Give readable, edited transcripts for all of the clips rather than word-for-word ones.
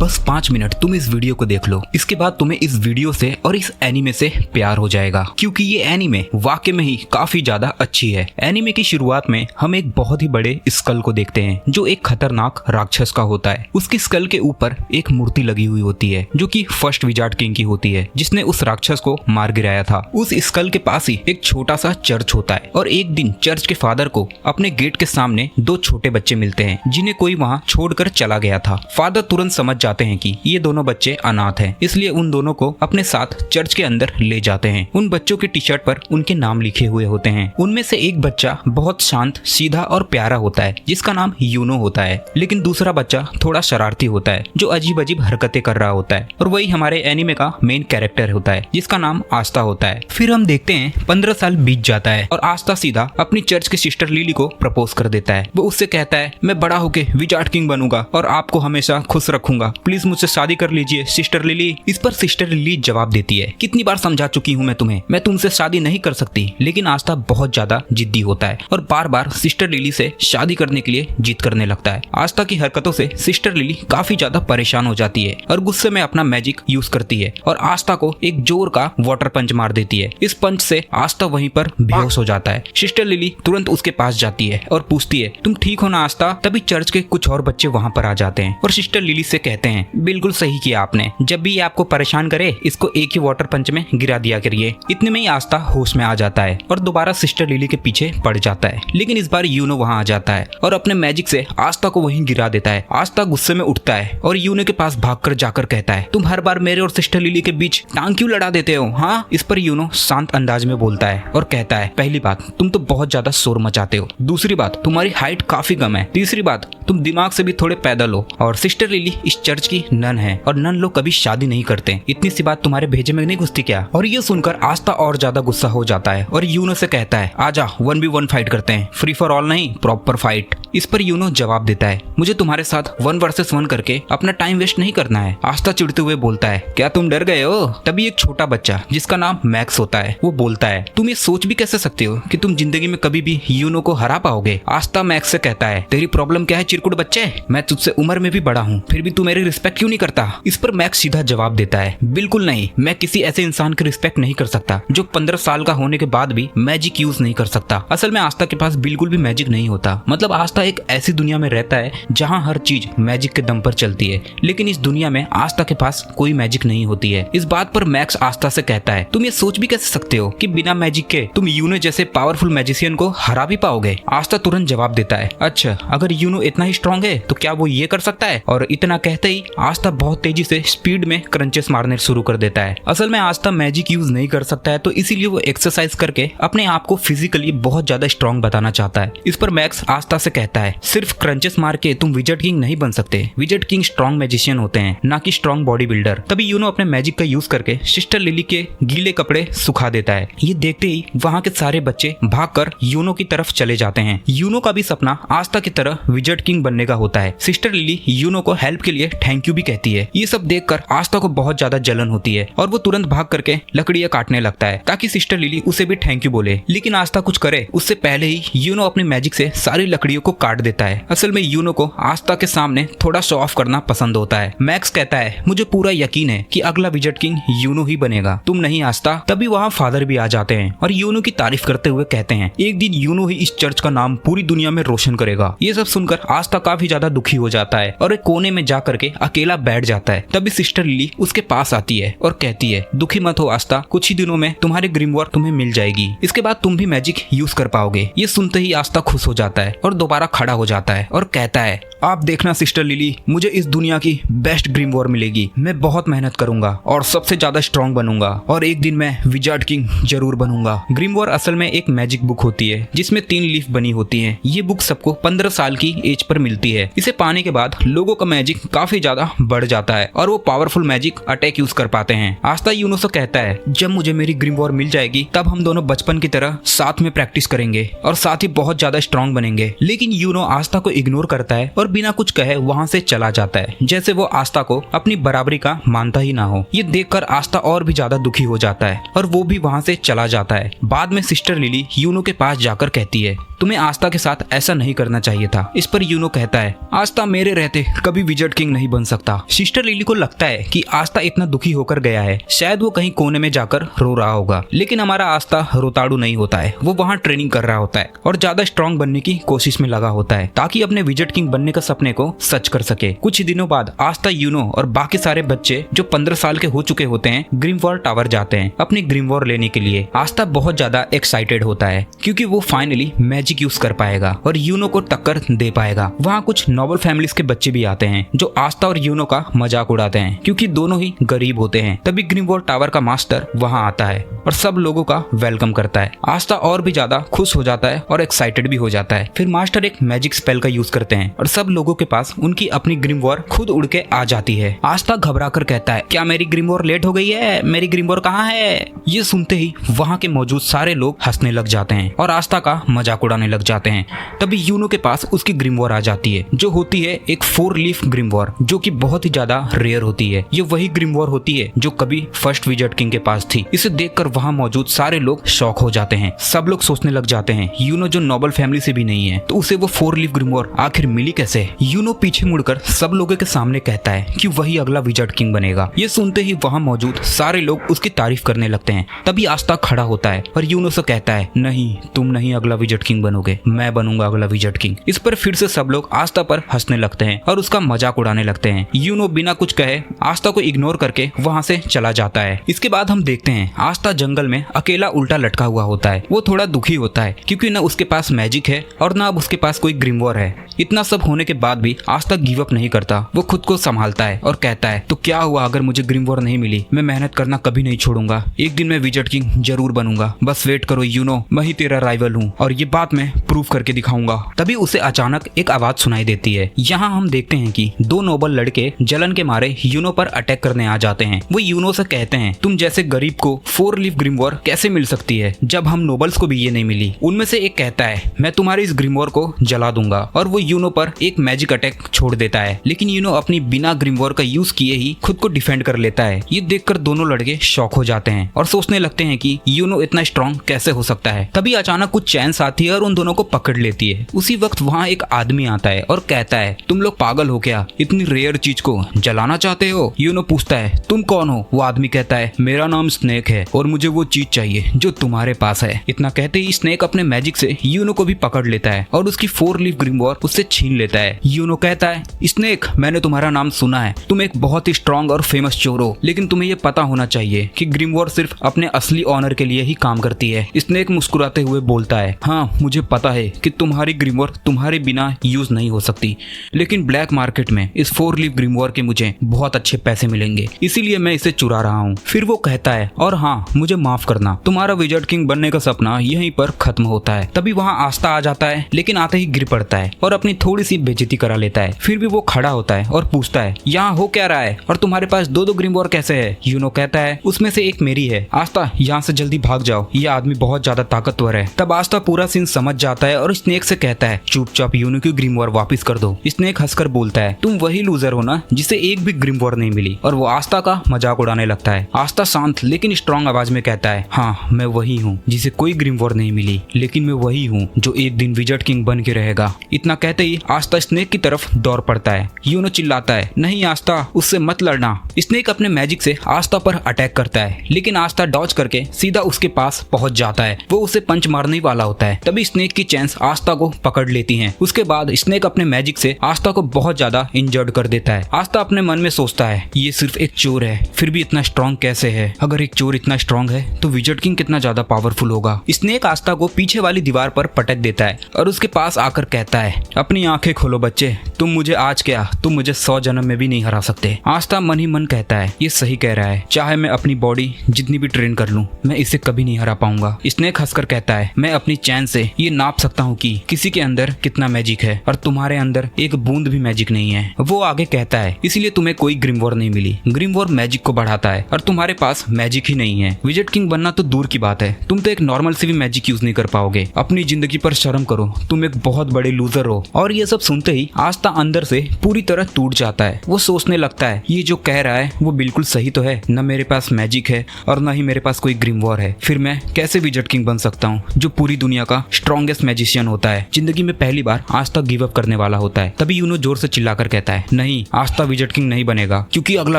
बस 5 मिनट तुम इस वीडियो को देख लो, इसके बाद तुम्हें इस वीडियो से और इस एनीमे से प्यार हो जाएगा, क्योंकि ये एनीमे वाकई में ही काफी ज्यादा अच्छी है। एनीमे की शुरुआत में हम एक बहुत ही बड़े स्कल को देखते हैं जो एक खतरनाक राक्षस का होता है। उसकी स्कल के ऊपर एक मूर्ति लगी हुई होती है जो कि फर्स्ट विजार्ड किंग की होती है, जिसने उस राक्षस को मार गिराया था। उस स्कल के पास ही एक छोटा सा चर्च होता है और एक दिन चर्च के फादर को अपने गेट के सामने 2 छोटे बच्चे मिलते हैं जिन्हें कोई वहां छोड़कर चला गया था। फादर तुरंत समझ जाते हैं कि ये दोनों बच्चे अनाथ हैं, इसलिए उन दोनों को अपने साथ चर्च के अंदर ले जाते हैं। उन बच्चों के टी शर्ट पर उनके नाम लिखे हुए होते हैं। उनमें से एक बच्चा बहुत शांत, सीधा और प्यारा होता है जिसका नाम यूनो होता है, लेकिन दूसरा बच्चा थोड़ा शरारती होता है जो अजीब अजीब हरकतें कर रहा होता है, और वही हमारे एनीमे का मेन कैरेक्टर होता है जिसका नाम आस्था होता है। फिर हम देखते हैं 15 साल बीत जाता है और आस्था सीधा अपनी चर्च की सिस्टर लिली को प्रपोज कर देता है। वो उससे कहता है, मैं बड़ा होके विजार्ड किंग बनूंगा और आपको हमेशा खुश रखूंगा, प्लीज मुझसे शादी कर लीजिए सिस्टर लिली। इस पर सिस्टर लिली जवाब देती है, कितनी बार समझा चुकी हूँ मैं तुम्हें, मैं तुमसे शादी नहीं कर सकती। लेकिन आस्था बहुत ज्यादा जिद्दी होता है और बार बार सिस्टर लिली से शादी करने के लिए जिद करने लगता है। आस्था की हरकतों से सिस्टर लिली काफी ज्यादा परेशान हो जाती है और गुस्से में अपना मैजिक यूज करती है और आस्था को एक जोर का वाटर पंच मार देती है। इस पंच से आस्था वहीं पर बेहोश हो जाता है। सिस्टर लिली तुरंत उसके पास जाती है और पूछती है, तुम ठीक हो ना आस्था? तभी चर्च के कुछ और बच्चे वहाँ पर आ जाते हैं और सिस्टर लिली से कहते हैं, बिल्कुल सही किया आपने, जब भी ये आपको परेशान करे इसको एक ही वाटर पंच में गिरा दिया करिए। इतने में ही आस्था होश में आ जाता है और दोबारा सिस्टर लिली के पीछे पड़ जाता है, लेकिन इस बार यूनो वहाँ आ जाता है और अपने मैजिक से आस्था को वहीं गिरा देता है। आस्था गुस्से में उठता है और यूनो के पास भागकर जाकर कहता है, तुम हर बार मेरे और सिस्टर लिली के बीच टांग क्यों लड़ा देते हो? हाँ। इस पर यूनो शांत अंदाज में बोलता है और कहता है, पहली बात तुम तो बहुत ज्यादा शोर मचाते हो, दूसरी बात तुम्हारी हाइट काफी कम है, तीसरी बात तुम दिमाग से भी थोड़े पैदल हो, और सिस्टर लिली इस चर्च की नन है और नन लोग कभी शादी नहीं करते, इतनी सी बात तुम्हारे भेजे में नहीं घुसती क्या? और ये सुनकर आस्था और ज्यादा गुस्सा हो जाता है और यूनो से कहता है, आजा 1v1 फाइट करते हैं, फ्री फॉर ऑल नहीं, प्रॉपर फाइट। इस पर यूनो जवाब देता है, मुझे तुम्हारे साथ 1 वर्सेस 1 करके अपना टाइम वेस्ट नहीं करना है। आस्था चिढ़ते हुए बोलता है, क्या तुम डर गए हो? तभी एक छोटा बच्चा जिसका नाम मैक्स होता है वो बोलता है, तुम ये सोच भी कैसे सकते हो कि तुम जिंदगी में कभी भी यूनो को हरा पाओगे? आस्था मैक्स से कहता है, तेरी प्रॉब्लम क्या है चिरकुट बच्चे? मैं तुझसे उम्र में भी बड़ा हूँ, फिर भी तू मेरी रिस्पेक्ट क्यों नहीं करता? इस पर मैक्स सीधा जवाब देता है, बिल्कुल नहीं, मैं किसी ऐसे इंसान की रिस्पेक्ट नहीं कर सकता जो 15 साल का होने के बाद भी मैजिक यूज नहीं कर सकता। असल में आस्था के पास बिल्कुल भी मैजिक नहीं होता, मतलब आस्था एक ऐसी दुनिया में रहता है जहाँ हर चीज मैजिक के दम पर चलती है, लेकिन इस दुनिया में आस्था के पास कोई मैजिक नहीं होती है। इस बात पर मैक्स आस्था से कहता है, तुम ये सोच भी कैसे सकते हो कि बिना मैजिक के तुम यूनो जैसे पावरफुल मैजिशियन को हरा भी पाओगे? आस्था तुरंत जवाब देता है, अच्छा अगर यूनो इतना ही स्ट्रॉन्ग है तो क्या वो ये कर सकता है? और इतना कहते ही आस्था बहुत तेजी से स्पीड में क्रंचेस मारने शुरू कर देता है। असल में आस्था मैजिक यूज नहीं कर सकता है, तो इसीलिए वो एक्सरसाइज करके अपने आप को फिजिकली बहुत ज्यादा स्ट्रॉन्ग बताना चाहता है। इस पर मैक्स आस्था से कहता है, सिर्फ क्रंचेस मार के तुम विजार्ड किंग नहीं बन सकते, विजार्ड किंग स्ट्रॉन्ग मैजिशियन होते हैं, ना कि स्ट्रॉन्ग बॉडी बिल्डर। तभी यूनो अपने मैजिक का यूज करके सिस्टर लिली के गीले कपड़े सुखा देता है। ये देखते ही वहाँ के सारे बच्चे भागकर यूनो की तरफ चले जाते हैं। यूनो का भी सपना आस्था की तरह विजार्ड किंग बनने का होता है। सिस्टर लिली यूनो को हेल्प के लिए थैंक यू भी कहती है। ये सब देखकर आस्था को बहुत ज्यादा जलन होती है और वो तुरंत भाग करके लकड़ियां काटने लगता है ताकि सिस्टर लिली उसे भी थैंक यू बोले, लेकिन आस्था कुछ करे उससे पहले ही यूनो अपनी मैजिक से सारी लकड़ियों को काट देता है। असल में यूनो को आस्था के सामने थोड़ा शो ऑफ करना पसंद होता है। मैक्स कहता है, मुझे पूरा यकीन है कि अगला विजार्ड किंग यूनो ही बनेगा, तुम नहीं आस्था। तभी वहाँ फादर भी आ जाते हैं और यूनो की तारीफ करते हुए कहते हैं, एक दिन यूनो ही इस चर्च का नाम पूरी दुनिया में रोशन करेगा। ये सब सुनकर आस्था काफी ज्यादा दुखी हो जाता है और एक कोने में जा करके अकेला बैठ जाता है। तभी सिस्टर लिली उसके पास आती है और कहती है, दुखी मत हो आस्था, कुछ ही दिनों में तुम्हारी ग्रिमवॉर तुम्हें मिल जाएगी, इसके बाद तुम भी मैजिक यूज कर पाओगे। ये सुनते ही आस्था खुश हो जाता है और दोबारा खड़ा हो जाता है और कहता है, आप देखना सिस्टर लिली, मुझे इस दुनिया की बेस्ट ग्रिमवॉर मिलेगी, मैं बहुत मेहनत करूंगा और सबसे ज्यादा स्ट्रॉन्ग बनूंगा और एक दिन मैं विजार्ड किंग जरूर बनूंगा। ग्रिमवॉर असल में एक मैजिक बुक होती है जिसमें 3 लीफ बनी होती है। ये बुक सबको 15 साल की एज पर मिलती है। इसे पाने के बाद लोगों का मैजिक काफी ज्यादा बढ़ जाता है और वो पावरफुल मैजिक अटैक यूज कर पाते हैं। आस्था यूनो से कहता है, जब मुझे मेरी ग्रिमवॉर मिल जाएगी तब हम दोनों बचपन की तरह साथ में प्रैक्टिस करेंगे और साथ ही बहुत ज्यादा स्ट्रॉन्ग बनेंगे। लेकिन यूनो आस्था को इग्नोर करता है और बिना कुछ कहे वहाँ से चला जाता है, जैसे वो आस्था को अपनी बराबरी का मानता ही ना हो। ये देखकर आस्था और भी ज्यादा दुखी हो जाता है और वो भी वहाँ से चला जाता है। बाद में सिस्टर लिली यूनो के पास जाकर कहती है, तुम्हें आस्था के साथ ऐसा नहीं करना चाहिए था। इस पर यूनो कहता है, आस्था मेरे रहते कभी विजर्ड किंग नहीं बन सकता। सिस्टर लिली को लगता है कि आस्था इतना दुखी होकर गया है, शायद वो कहीं कोने में जाकर रो रहा होगा, लेकिन हमारा आस्था रोताड़ू नहीं होता है। वो वहाँ ट्रेनिंग कर रहा होता है और ज्यादा स्ट्रांग बनने की कोशिश में लगा होता है ताकि अपने विजर्ड किंग बनने का सपने को सच कर सके। कुछ ही दिनों बाद आस्था, यूनो और बाकी सारे बच्चे जो 15 साल के हो चुके होते हैं ग्रिमवॉर टावर जाते हैं अपनी ग्रिमवॉर लेने के लिए। आस्था बहुत ज्यादा एक्साइटेड होता है क्योंकि वो फाइनली मैजिक यूज कर पाएगा और यूनो को टक्कर दे पाएगा। वहाँ कुछ नोबल फैमिलीज के बच्चे भी आते हैं जो आस्था और यूनो का मजाक उड़ाते हैं क्योंकि दोनों ही गरीब होते हैं। तभी ग्रिमवॉर टावर का मास्टर वहाँ आता है और सब लोगों का वेलकम करता है। आस्था और भी ज्यादा खुश हो जाता है और एक्साइटेड भी हो जाता है। फिर मास्टर एक मैजिक स्पेल का यूज करते हैं और सब लोगों के पास उनकी अपनी ग्रिमवॉर खुद उड़ के आ जाती है। आस्था घबरा कर कहता है, क्या मेरी ग्रिमवॉर लेट हो गई है? मेरी ग्रिमवॉर कहाँ है? ये सुनते ही वहाँ के मौजूद सारे लोग हंसने लग जाते हैं और आस्था का मजाक उड़ाने लग जाते हैं। तभी यूनो के पास उसकी ग्रिमवॉर आ जाती है जो होती है एक 4 लीफ ग्रिमवॉर जो कि बहुत ही ज्यादा रेयर होती है। ये वही ग्रिमवॉर होती है जो कभी फर्स्ट विजर्ड किंग के पास थी। इसे देखकर वहाँ मौजूद सारे लोग शॉक हो जाते हैं। सब लोग सोचने लग जाते हैं यूनो जो नोबल फैमिली से भी नहीं है तो उसे वो 4 लीफ ग्रिमवॉर आखिर मिली कैसे? यूनो पीछे मुड़कर सब लोगों के सामने कहता है कि वही अगला विजर्ड किंग बनेगा। ये सुनते ही वहाँ मौजूद सारे लोग उसकी तारीफ करने लगते हैं। तभी आस्था खड़ा होता है और यूनो से कहता है, नहीं, तुम नहीं अगला विजर्ड किंग बनोगे, मैं बनूंगा अगला विजर्ड किंग। इस पर फिर से सब लोग आस्था पर हंसने लगते हैं और उसका मजाक उड़ाने लगते हैं। यूनो बिना कुछ कहे आस्था को इग्नोर करके वहाँ से चला जाता है। इसके बाद हम देखते हैं आस्था जंगल में अकेला उल्टा लटका हुआ होता है। वो थोड़ा दुखी होता है क्योंकि न उसके पास मैजिक है और न अब उसके पास कोई ग्रिमवॉर है। इतना सब होने के बाद भी आस्था गिव अप नहीं करता। वो खुद को संभालता है और कहता है, तो क्या हुआ अगर मुझे ग्रिमवॉर नहीं मिली? मैं मेहनत करना कभी नहीं छोड़ूंगा। एक दिन मैं विजर्ड किंग जरूर बनूंगा। बस वेट करो यूनो, मैं ही तेरा राइवल हूँ और ये बात मैं प्रूव करके दिखाऊंगा। तभी उसे अचानक एक आवाज सुनाई देती है। यहाँ हम देखते हैं कि 2 नोबल लड़के जलन के मारे यूनो पर अटैक करने आ जाते हैं। वो यूनो से कहते हैं, तुम जैसे गरीब को 4 लीफ ग्रिमवॉर कैसे मिल सकती है जब हम नोबल्स को भी ये नहीं मिली? उनमें से एक कहता है, मैं तुम्हारी इस ग्रिमवॉर को जला दूंगा और वो यूनो पर एक मैजिक अटैक छोड़ देता है। लेकिन यूनो अपनी बिना ग्रिमवॉर का यूज किए ही खुद को डिफेंड कर लेता है। ये देखकर दोनों लड़के शॉक हो जाते हैं और सोचने लगते हैं कि यूनो इतना स्ट्रॉन्ग कैसे हो सकता है। तभी अचानक कुछ चैंस आती है और उन दोनों को पकड़ लेती है। उसी वक्त वहाँ एक आदमी आता है और कहता है, तुम लोग पागल हो क्या? इतनी रेयर चीज को जलाना चाहते हो? यूनो पूछता है, तुम कौन हो? वो आदमी कहता है, मेरा नाम स्नेक है और मुझे वो चीज चाहिए जो तुम्हारे पास है। इतना कहते ही स्नेक अपने मैजिक से यूनो को भी पकड़ लेता है और उसकी 4 लीफ ग्रिमवॉर उससे छीन लेता है। यूनो कहता है, स्नेक, मैंने तुम्हारा नाम सुना है, तुम एक बहुत ही स्ट्रॉन्ग और फेमस चोर हो, लेकिन तुम्हें ये पता होना चाहिए कि ग्रिमवॉर सिर्फ अपने असली ऑनर के लिए ही काम करती है। स्नेक मुस्कुराते हुए बोलता है, हाँ मुझे पता है कि तुम्हारी ग्रिमवॉर तुम्हारे बिना यूज नहीं हो सकती, लेकिन ब्लैक मार्केट में इस 4 लीफ ग्रिमवॉर के मुझे बहुत अच्छे पैसे मिलेंगे, इसीलिए मैं इसे चुरा रहा हूँ। फिर वो कहता है, और हाँ मुझे माफ करना, तुम्हारा विजर्ड किंग बनने का सपना यहीं पर खत्म होता है। तभी वहाँ आस्था आ जाता है, लेकिन आते ही गिर पड़ता है और अपनी थोड़ी सी बेइज्जती करा लेता है। फिर भी वो खड़ा होता है और पूछता है, यहाँ हो क्या रहा है और तुम्हारे पास 2 ग्रिमवॉर कैसे है? यूनो कहता है, उसमें से एक मेरी है। आस्था, यहाँ से जल्दी भाग जाओ, ये आदमी बहुत ज्यादा ताकतवर है। तब आस्था पूरा सीन समझ जाता है और स्नेक से कहता है, चुपचाप यूनो की ग्रिमवॉर वापस कर दो। स्नेक हंसकर बोलता है, तुम वही लूजर हो ना जिसे एक भी ग्रिमवॉर नहीं मिली, और वो आस्था का मजाक उड़ाने लगता है। आस्था शांत लेकिन स्ट्रॉन्ग आवाज में कहता है, हाँ मैं वही हूँ जिसे कोई ग्रिमवॉर नहीं मिली, लेकिन मैं वही हूँ जो एक दिन विजर्ड किंग बन के रहेगा। इतना कहते ही आस्था स्नेक की तरफ दौड़ पड़ता है। यूनो चिल्लाता है, नहीं आस्था, उससे मत लड़ना। स्नेक अपने मैजिक से आस्था पर अटैक करता है, लेकिन आस्था डॉज करके सीधा उसके पास पहुंच जाता है। वो उसे पंच मारने वाला होता है। तभी स्नेक की चैंस आस्था को पकड़ लेती हैं। उसके बाद स्नेक अपने मैजिक से आस्था को बहुत ज्यादा इंजर्ड कर देता है। आस्था अपने मन में सोचता है, ये सिर्फ एक चोर है, फिर भी इतना स्ट्रॉन्ग कैसे है? अगर एक चोर इतना स्ट्रॉन्ग है तो विजर्ड किंग कितना ज्यादा पावरफुल होगा। स्नेक आस्था को पीछे वाली दीवार पर पटक देता है और उसके पास आकर कहता है, अपनी आंखें खोलो बच्चे, तुम मुझे आज क्या, तुम मुझे 100 जन्म में भी नहीं हरा सकते। आस्था मन ही मन कहता है, ये सही कह रहा है, चाहे मैं अपनी बॉडी जितनी भी ट्रेन कर लूं, मैं इसे कभी नहीं हरा पाऊंगा। स्नेक हंसकर कहता है, मैं अपनी चैन से ये नाप सकता हूँ कि किसी के अंदर कितना मैजिक है, और तुम्हारे अंदर एक बूंद भी मैजिक नहीं है। वो आगे कहता है, इसलिए तुम्हें कोई ग्रिमवॉर नहीं मिली। ग्रिमवॉर मैजिक को बढ़ाता है और तुम्हारे पास मैजिक ही नहीं है। विजर्ड किंग बनना तो दूर की बात है, तुम तो एक नॉर्मल से भी मैजिक यूज नहीं कर पाओगे। अपनी जिंदगी पर शर्म करो, तुम एक बहुत बड़े लूजर हो। और ये सब सुनते ही आस्था अंदर से पूरी तरह टूट जाता है। वो सोचने लगता है, ये जो कह रहा है वो बिल्कुल सही तो है, न मेरे पास मैजिक है और न ही मेरे पास कोई ग्रिमवॉर है, फिर मैं कैसे विजर्ड किंग बन सकता हूँ जो पूरी दुनिया का स्ट्रॉन्गेस्ट मैजिशियन होता है, जिंदगी में पहली बार आस्था गिव अप करने वाला होता है। तभी यूनो जोर से चिल्लाकर कहता है, नहीं, आस्था विज़र्ड किंग नहीं बनेगा, क्योंकि अगला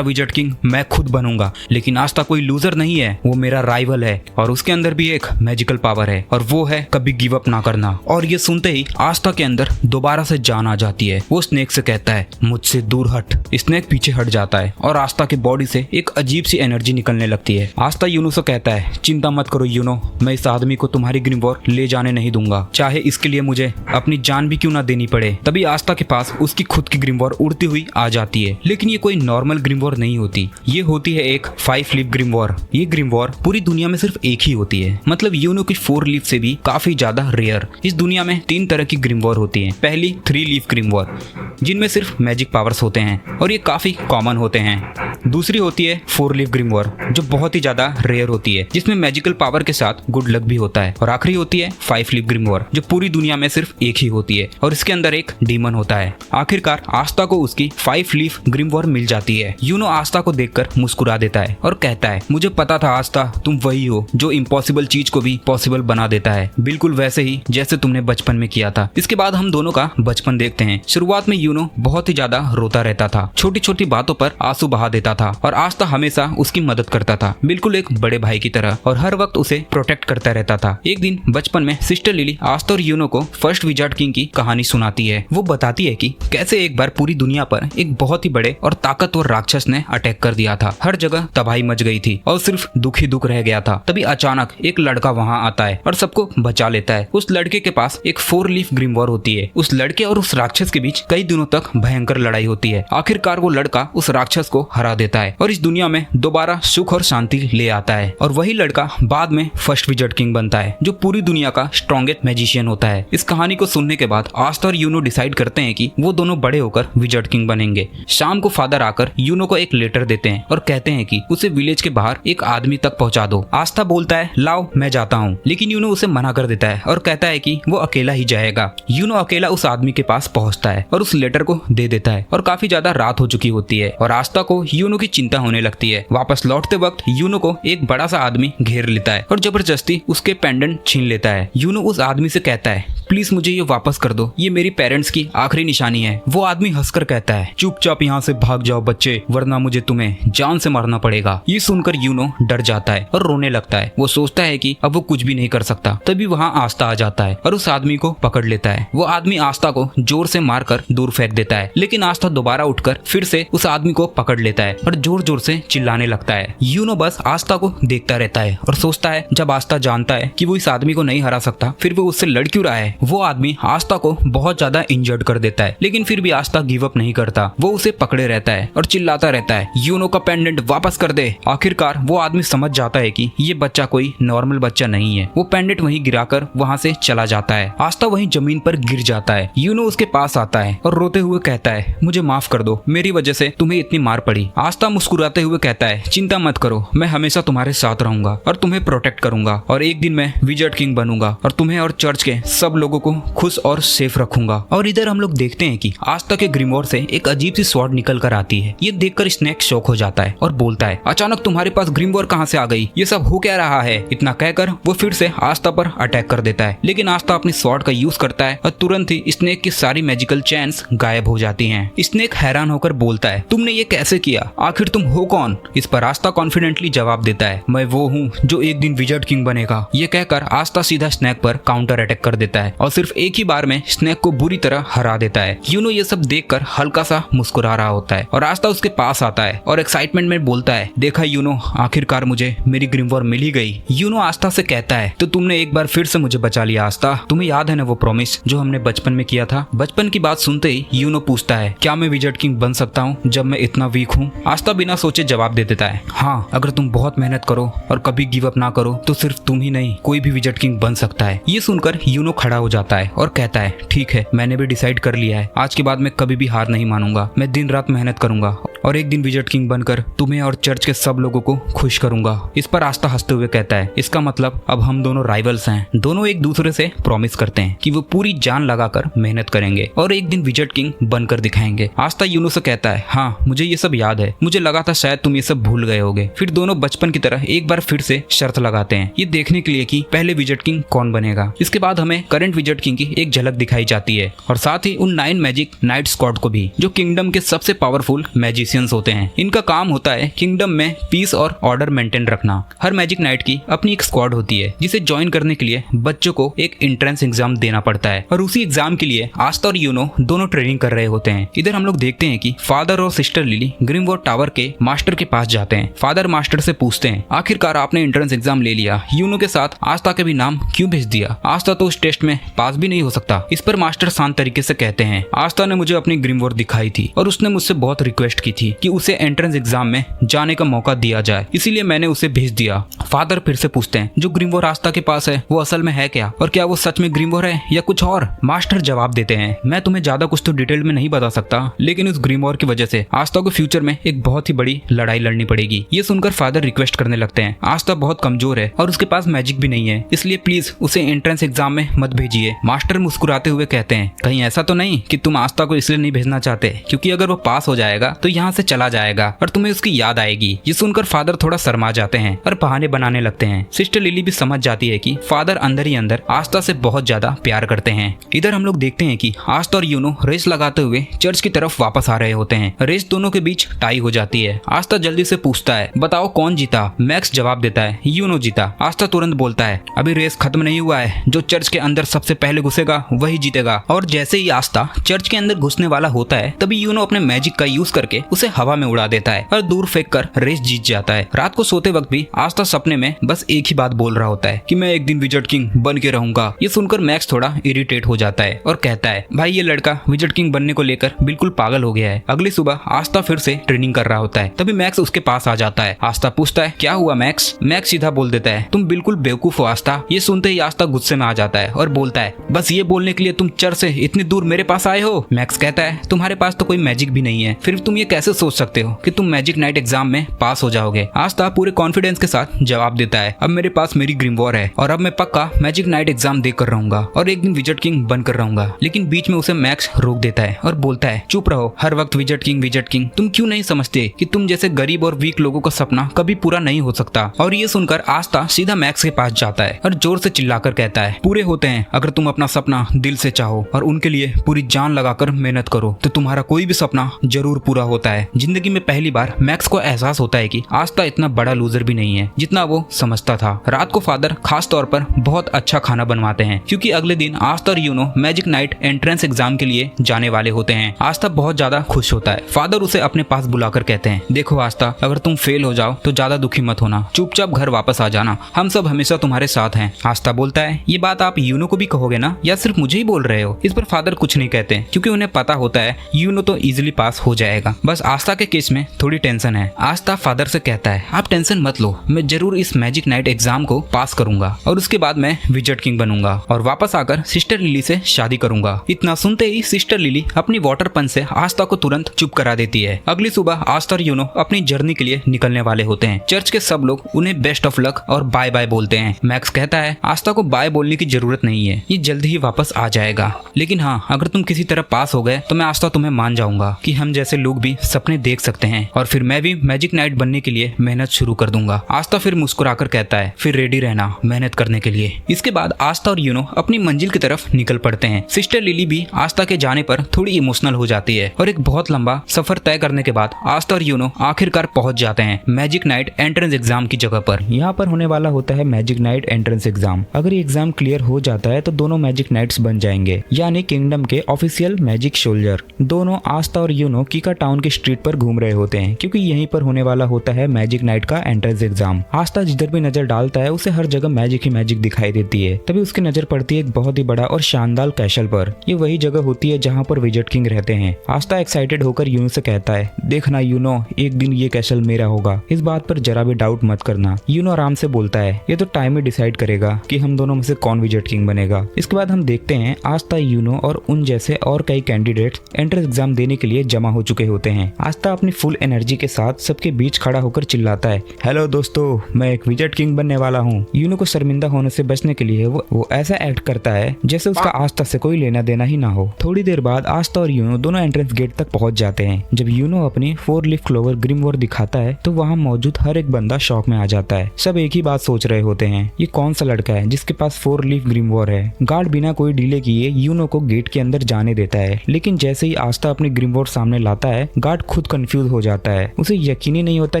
विज़र्ड किंग मैं खुद बनूंगा। लेकिन आस्था कोई लूजर नहीं है, वो मेरा राइवल है और उसके अंदर भी एक मैजिकल पावर है और वो है कभी गिव अप ना करना। और ये सुनते ही आस्था के अंदर दोबारा से जान आ जाती है। वो स्नेक से कहता है, मुझसे दूर हट। स्नेक पीछे हट जाता है और आस्था के बॉडी से एक अजीब सी एनर्जी निकलने लगती है। आस्था यूनो से कहता है, चिंता मत करो यूनो, मैं इस आदमी को तुम्हारी ग्रिमवॉर ले जाने नहीं दूंगा, चाहे इसके लिए मुझे अपनी जान भी क्यों ना देनी पड़े। तभी आस्था के पास उसकी खुद की ग्रिमवॉर उड़ती हुई आ जाती है, लेकिन ये कोई नॉर्मल ग्रिमवॉर नहीं होती, ये होती है एक 5 लीफ ग्रिमवॉर। ये ग्रिमवॉर पूरी दुनिया में सिर्फ एक ही होती है, मतलब यूनो की 4 लीफ से भी काफी ज्यादा रेयर। इस दुनिया में 3 तरह की ग्रिमवॉर होती है। पहली 3 लीफ ग्रिमवॉर, जिनमें सिर्फ मैजिक पावर्स होते हैं और ये काफी कॉमन होते हैं। दूसरी होती है 4 लीफ ग्रिमवॉर, जो बहुत ही ज्यादा रेयर होती है, जिसमें मैजिकल पावर के साथ गुड लक भी होता है। और आखिरी होती है 5 लीफ ग्रिमवॉर, जो पूरी दुनिया में सिर्फ एक ही होती है और इसके अंदर एक डीमन होता है। आखिरकार आस्था को उसकी 5 लीफ ग्रिमवॉर मिल जाती है। यूनो आस्था को देखकर मुस्कुरा देता है और कहता है, मुझे पता था आस्था, तुम वही हो जो इम्पॉसिबल चीज को भी पॉसिबल बना देता है, बिल्कुल वैसे ही जैसे तुमने बचपन में किया था। इसके बाद हम दोनों का बचपन देखते हैं। शुरुआत में यूनो बहुत ही ज्यादा रोता रहता था, छोटी छोटी बातों पर आंसू बहा देता था और आस्था हमेशा उसकी मदद करता था, बिल्कुल एक बड़े भाई की तरह, और हर वक्त उसे प्रोटेक्ट करता रहता था। एक दिन बचपन में सिस्टर लिली आस्था और यूनो को फर्स्ट विज़ार्ड किंग की कहानी सुनाती है। वो बताती है कि कैसे एक बार पूरी दुनिया पर एक बहुत ही बड़े और ताकतवर राक्षस ने अटैक कर दिया था। हर जगह तबाही मच गई थी और सिर्फ दुख ही दुख रह गया था। तभी अचानक एक लड़का वहाँ आता है और सबको बचा लेता है। उस लड़के के पास एक 4 लीफ ग्रिमवॉर होती है। उस लड़के और उस राक्षस के बीच कई दिनों तक भयंकर लड़ाई होती है। आखिरकार वो लड़का उस राक्षस को हरा देता है और इस दुनिया में दोबारा सुख और शांति ले आता है। और वही लड़का बाद में फर्स्ट विज़ार्ड किंग बनता है, जो पूरी दुनिया का स्ट्रॉन्गेस्ट मैजिशियन होता है। इस कहानी को सुनने के बाद आस्था और यूनो डिसाइड करते हैं कि वो दोनों बड़े होकर विज़ार्ड किंग बनेंगे। शाम को फादर आकर यूनो को एक लेटर देते हैं और कहते हैं कि उसे विलेज के बाहर एक आदमी तक पहुंचा दो। आस्था बोलता है, लाओ मैं जाता हूँ, लेकिन यूनो उसे मना कर देता है और कहता है कि वो अकेला ही जाएगा। यूनो अकेला उस आदमी के पास पहुंचता है और उस लेटर को दे देता है और काफी ज्यादा रात हो चुकी होती है और आस्था को यूनो की चिंता होने लगती है। वापस लौटते वक्त यूनो को एक बड़ा सा आदमी घेर लेता है और जबरदस्ती उसके पेंडेंट छीन लेता है। यूनो उस आदमी से कहता है, प्लीज मुझे ये वापस कर दो, ये मेरी पेरेंट्स की आखिरी निशानी है। वो आदमी हंसकर कहता है, चुपचाप यहाँ से भाग जाओ बच्चे, वरना मुझे तुम्हें जान से मारना पड़ेगा। ये सुनकर यूनो डर जाता है और रोने लगता है। वो सोचता है कि अब वो कुछ भी नहीं कर सकता। तभी वहाँ आस्था आ जाता है और उस आदमी को पकड़ लेता है। वो आदमी आस्था को जोर से मारकर दूर फेंक देता है, लेकिन आस्था दोबारा उठकर फिर से उस आदमी को पकड़ लेता है और जोर जोर से चिल्लाने लगता है। यूनो बस आस्था को देखता रहता है और सोचता है, जब आस्था जानता है कि वो इस आदमी को नहीं हरा सकता, फिर वो उससे लड़ क्यों रहा है। वो आदमी आस्था को बहुत ज्यादा इंजर्ड कर देता है, लेकिन फिर भी आस्था गिव अप नहीं करता। वो उसे पकड़े रहता है और चिल्लाता रहता है, यूनो का पेंडेंट वापस कर दे। आखिरकार वो आदमी समझ जाता है कि ये बच्चा कोई नॉर्मल बच्चा नहीं है। वो पेंडेंट वहीं गिराकर वहाँ से चला जाता है। आस्था वहीं जमीन पर गिर जाता है। यूनो उसके पास आता है और रोते हुए कहता है, मुझे माफ कर दो, मेरी वजह से तुम्हें इतनी मार पड़ी। आस्था मुस्कुराते हुए कहता है, चिंता मत करो, मैं हमेशा तुम्हारे साथ रहूंगा और तुम्हें प्रोटेक्ट करूंगा और एक दिन मैं विज़ार्ड किंग बनूंगा और तुम्हें और चर्च के सब लोगों को खुश और सेफ रखूंगा। और इधर हम लोग देखते हैं कि आस्था के ग्रिमवॉर से एक अजीब सी स्वॉर्ड निकल कर आती है। ये देखकर स्नेक शॉक हो जाता है और बोलता है, अचानक तुम्हारे पास ग्रिमवॉर कहाँ से आ गई, ये सब हो क्या रहा है। इतना कहकर वो फिर से आस्था पर अटैक कर देता है, लेकिन आस्था अपनी स्वॉर्ड का यूज करता है और तुरंत ही स्नेक की सारी मैजिकल चेन्स गायब हो जाती हैं। स्नेक हैरान होकर बोलता है, तुमने ये कैसे किया, आखिर तुम हो कौन। इस पर आस्था कॉन्फिडेंटली जवाब देता है, मैं वो हूँ जो एक दिन विज़ार्ड किंग बनेगा। ये कहकर आस्था सीधा स्नेक पर काउंटर अटैक कर देता है और सिर्फ एक ही बार में स्नेक को बुरी तरह हरा देता है। यूनो ये सब देखकर हल्का सा मुस्कुरा रहा होता है और आस्था उसके पास आता है और एक्साइटमेंट में बोलता है, देखा यूनो, आखिरकार मुझे मेरी ग्रिमवॉर मिल ही गई। यूनो आस्था से कहता है, तो तुमने एक बार फिर से मुझे बचा लिया आस्था, तुम्हें याद है ना वो प्रॉमिस जो हमने बचपन में किया था। बचपन की बात सुनते ही यूनो पूछता है, क्या मैं विज़ार्ड किंग बन सकता हूँ जब मैं इतना वीक हूँ। आस्था बिना सोचे जवाब दे देता है, हाँ, अगर तुम बहुत मेहनत करो और कभी गिव अप ना करो तो सिर्फ तुम ही नहीं, कोई भी विज़ार्ड किंग बन सकता है। ये सुनकर यूनो खड़ा हो जाता है और कहता है, ठीक है, मैंने भी डिसाइड कर लिया है, आज के बाद मैं कभी भी हार नहीं मानूंगा, मैं दिन रात मेहनत करूंगा और एक दिन विजट किंग बनकर तुम्हें और चर्च के सब लोगों को खुश करूंगा। इस पर आस्था हंसते हुए कहता है, इसका मतलब अब हम दोनों राइवल्स हैं। दोनों एक दूसरे से प्रॉमिस करते हैं कि वो पूरी जान लगाकर मेहनत करेंगे और एक दिन विजट किंग बनकर दिखाएंगे। आस्था यूनो से कहता है, हाँ मुझे ये सब याद है, मुझे लगा था शायद तुम ये सब भूल गए होगे। फिर दोनों बचपन की तरह एक बार फिर से शर्त लगाते हैं, ये देखने के लिए कि पहले विजट किंग कौन बनेगा। इसके बाद हमें करंट विजट किंग की एक झलक दिखाई जाती है और साथ ही उन 9 मैजिक नाइट स्क्वाड को भी, जो किंगडम के सबसे पावरफुल मैजिशियंस होते हैं। इनका काम होता है किंगडम में पीस और ऑर्डर मेंटेन रखना। हर मैजिक नाइट की अपनी एक स्क्वाड होती है जिसे ज्वाइन करने के लिए बच्चों को एक एंट्रेंस एग्जाम देना पड़ता है और उसी एग्जाम के लिए आस्था और यूनो दोनों ट्रेनिंग कर रहे होते हैं। इधर हम लोग देखते हैं कि फादर और सिस्टर लिली ग्रिमवॉर्ड टावर के मास्टर के पास जाते हैं। फादर मास्टर से पूछते हैं, आखिरकार आपने एंट्रेंस एग्जाम ले लिया, यूनो के साथ आस्था के भी नाम क्यों भेज दिया? आस्था तो उस टेस्ट में पास भी नहीं हो सकता। इस पर मास्टर शांत तरीके से कहते हैं, आस्था ने मुझे अपनी ग्रिमवॉर्ड दिखाई थी और उसने मुझसे बहुत रिक्वेस्ट की थी कि उसे एंट्रेंस एग्जाम में जाने का मौका दिया जाए, इसीलिए मैंने उसे भेज दिया। फादर फिर से पूछते हैं, जो ग्रिमवॉर्ड आस्था के पास है वो असल में है क्या, और क्या वो सच में ग्रिमवॉर्ड है या कुछ और? मास्टर जवाब देते हैं, मैं तुम्हें ज्यादा कुछ तो डिटेल में नहीं बता सकता, लेकिन उस ग्रिमवॉर्ड की वजह से आस्था को फ्यूचर में एक बहुत ही बड़ी लड़ाई लड़नी पड़ेगी। ये सुनकर फादर रिक्वेस्ट करने लगते हैं, आस्था बहुत कमजोर है और उसके पास मैजिक भी नहीं है, इसलिए प्लीज उसे एंट्रेंस एग्जाम में मत भेजिए। मास्टर मुस्कुराते हुए कहते हैं, कहीं ऐसा तो नहीं कि तुम आस्था को इसलिए नहीं भेजना चाहते क्योंकि अगर वो पास हो जाएगा तो यहाँ से चला जाएगा और तुम्हें उसकी याद आएगी। ये सुनकर फादर थोड़ा शर्मा जाते हैं और बहाने बनाने लगते हैं। सिस्टर लिली भी समझ जाती है कि फादर अंदर ही अंदर आस्था से बहुत ज्यादा प्यार करते हैं। इधर हम लोग देखते हैं कि आस्था और यूनो रेस लगाते हुए चर्च की तरफ वापस आ रहे होते हैं। रेस दोनों के बीच टाई हो जाती है। आस्था जल्दी से पूछता है, बताओ कौन जीता? मैक्स जवाब देता है, यूनो जीता। आस्था तुरंत बोलता है, अभी रेस खत्म नहीं हुआ है, जो चर्च के अंदर सबसे पहले घुसेगा वही जीतेगा। और जैसे ही आस्था चर्च के अंदर घुसने वाला होता है तभी यूनो अपने मैजिक का यूज करके उसे हवा में उड़ा देता है और दूर फेंक कर रेस जीत जाता है। रात को सोते वक्त भी आस्था सपने में बस एक ही बात बोल रहा होता है कि मैं एक दिन विजट किंग बन के रहूंगा। ये सुनकर मैक्स थोड़ा इरिटेट हो जाता है और कहता है, भाई ये लड़का विजट किंग बनने को लेकर बिल्कुल पागल हो गया है। अगली सुबह आस्था फिर से ट्रेनिंग कर रहा होता है, तभी मैक्स उसके पास आ जाता है। आस्था पूछता है, क्या हुआ मैक्स? मैक्स सीधा बोल देता है, तुम बिल्कुल बेवकूफ हो आस्था। ये सुनते ही आस्था गुस्से में आ जाता है और बोलता है, बस ये बोलने के लिए तुम चर्च से इतनी दूर मेरे पास आए हो? मैक्स कहता है, तुम्हारे पास तो कोई मैजिक भी नहीं है, फिर तुम ये कैसे सोच सकते हो कि तुम मैजिक नाइट एग्जाम में पास हो जाओगे? आस्था पूरे कॉन्फिडेंस के साथ जवाब देता है, अब मेरे पास मेरी ग्रिमवॉर्ड है और अब मैं पक्का मैजिक नाइट एग्जाम देकर रहूंगा और एक दिन विजट किंग बनकर रहूंगा। लेकिन बीच में उसे मैक्स रोक देता है और बोलता है, चुप रहो, हर वक्त विजट किंग। तुम क्यों नहीं समझते कि तुम जैसे गरीब और वीक लोगों का सपना कभी पूरा नहीं हो सकता? और ये सुनकर आस्था सीधा मैक्स के पास जाता है और जोर से चिल्लाकर कहता है, पूरे होते हैं अगर तुम अपना सपना दिल से चाहो और उनके लिए पूरी जान लगाकर मेहनत करो तो तुम्हारा कोई भी सपना जरूर पूरा होता है। जिंदगी में पहली बार मैक्स को एहसास होता है कि आस्था इतना बड़ा लूजर भी नहीं है जितना वो समझता था। रात को फादर खास तौर पर बहुत अच्छा खाना बनवाते हैं क्योंकि अगले दिन आस्था और यूनो मैजिक नाइट एंट्रेंस एग्जाम के लिए जाने वाले होते हैं। आस्था बहुत ज्यादा खुश होता है। फादर उसे अपने पास बुलाकर कहते हैं, देखो आस्था, अगर तुम फेल हो जाओ तो ज्यादा दुखी मत होना, चुपचाप घर वापस आ जाना, हम सब हमेशा तुम्हारे साथ हैं। आस्था बोलता है, ये बात आप यूनो को भी कहोगे ना, या सिर्फ मुझे ही बोल रहे हो? इस पर फादर कुछ नहीं कहते क्योंकि उन्हें पता होता है यूनो तो इजिली पास हो जाएगा, बस आस्था के केस में थोड़ी टेंशन है। आस्था फादर से कहता है, आप टेंशन मत लो, मैं जरूर इस मैजिक नाइट एग्जाम को पास करूंगा और उसके बाद मैं विजट किंग बनूंगा और वापस आकर सिस्टर लिली से शादी करूंगा। इतना सुनते ही सिस्टर लिली अपनी वाटर पंच से आस्था को तुरंत चुप करा देती है। अगली सुबह आस्था और यूनो अपनी जर्नी के लिए निकलने वाले होते हैं। चर्च के सब लोग उन्हें बेस्ट ऑफ लक और बाय बाय बोलते हैं। मैक्स कहता है, आस्था को बाय बोलने की जरूरत नहीं है, ये जल्दी ही वापस आ जाएगा, लेकिन हाँ, अगर तुम किसी तरह पास हो गए तो मैं आस्था तुम्हें मान जाऊंगा कि हम जैसे लोग भी सपने देख सकते हैं और फिर मैं भी मैजिक नाइट बनने के लिए मेहनत शुरू कर दूंगा। आस्था फिर मुस्कुराकर कहता है, फिर रेडी रहना मेहनत करने के लिए। इसके बाद आस्था और यूनो अपनी मंजिल की तरफ निकल पड़ते हैं। सिस्टर लिली भी आस्था के जाने पर थोड़ी इमोशनल हो जाती है और एक बहुत लंबा सफर तय करने के बाद आस्था और यूनो आखिरकार पहुंच जाते हैं मैजिक नाइट एंट्रेंस एग्जाम की जगह पर। यहाँ पर होने वाला होता है मैजिक नाइट एंट्रेंस एग्जाम। अगर ये एग्जाम क्लियर हो जाता है तो दोनों मैजिक नाइट्स बन जाएंगे, यानी किंगडम के ऑफिशियल मैजिक सोल्जर। दोनों आस्था और यूनो कीका टाउन की स्ट्रीट पर घूम रहे होते हैं क्योंकि यहीं पर होने वाला होता है मैजिक नाइट का एंट्रेंस एग्जाम। आस्था जिधर भी नजर डालता है उसे हर जगह मैजिक ही मैजिक दिखाई देती है। तभी उसकी नजर पड़ती है एक बहुत ही बड़ा और शानदार कैसल पर। ये वही जगह होती है जहाँ पर विजट किंग रहते हैं। आस्था एक्साइटेड होकर यूनो से कहता है, देखना यूनो, एक दिन ये कैसल मेरा होगा, इस बात पर जरा भी डाउट मत करना। यूनो आराम से बोलता है, ये तो टाइम ही डिसाइड करेगा कि हम दोनों में से कौन विजट किंग बनेगा। इसके बाद हम देखते हैं आस्था, यूनो और उन जैसे और कई कैंडिडेट्स एंट्रेंस एग्जाम देने के लिए जमा हो चुके होते हैं। आस्था अपनी फुल एनर्जी के साथ सबके बीच खड़ा होकर चिल्लाता है, हेलो दोस्तों, मैं एक विजेट किंग बनने वाला हूँ। यूनो को शर्मिंदा होने से बचने के लिए वो ऐसा एक्ट करता है जैसे उसका आस्था से कोई लेना देना ही ना हो। थोड़ी देर बाद आस्था और यूनो दोनों एंट्रेंस गेट तक पहुंच जाते हैं। जब यूनो अपनी 4 लीफ क्लोवर ग्रिमवॉर दिखाता है तो वहाँ मौजूद हर एक बंदा शॉक में आ जाता है। सब एक ही बात सोच रहे होते हैं, ये कौन सा लड़का है जिसके पास 4 लीफ ग्रिमवॉर है। गार्ड बिना कोई डिले किए यूनो को गेट के अंदर जाने देता है, लेकिन जैसे ही आस्था अपनी ग्रिमवॉर सामने लाता है गार्ड खुद कंफ्यूज हो जाता है। उसे यकीन ही नहीं होता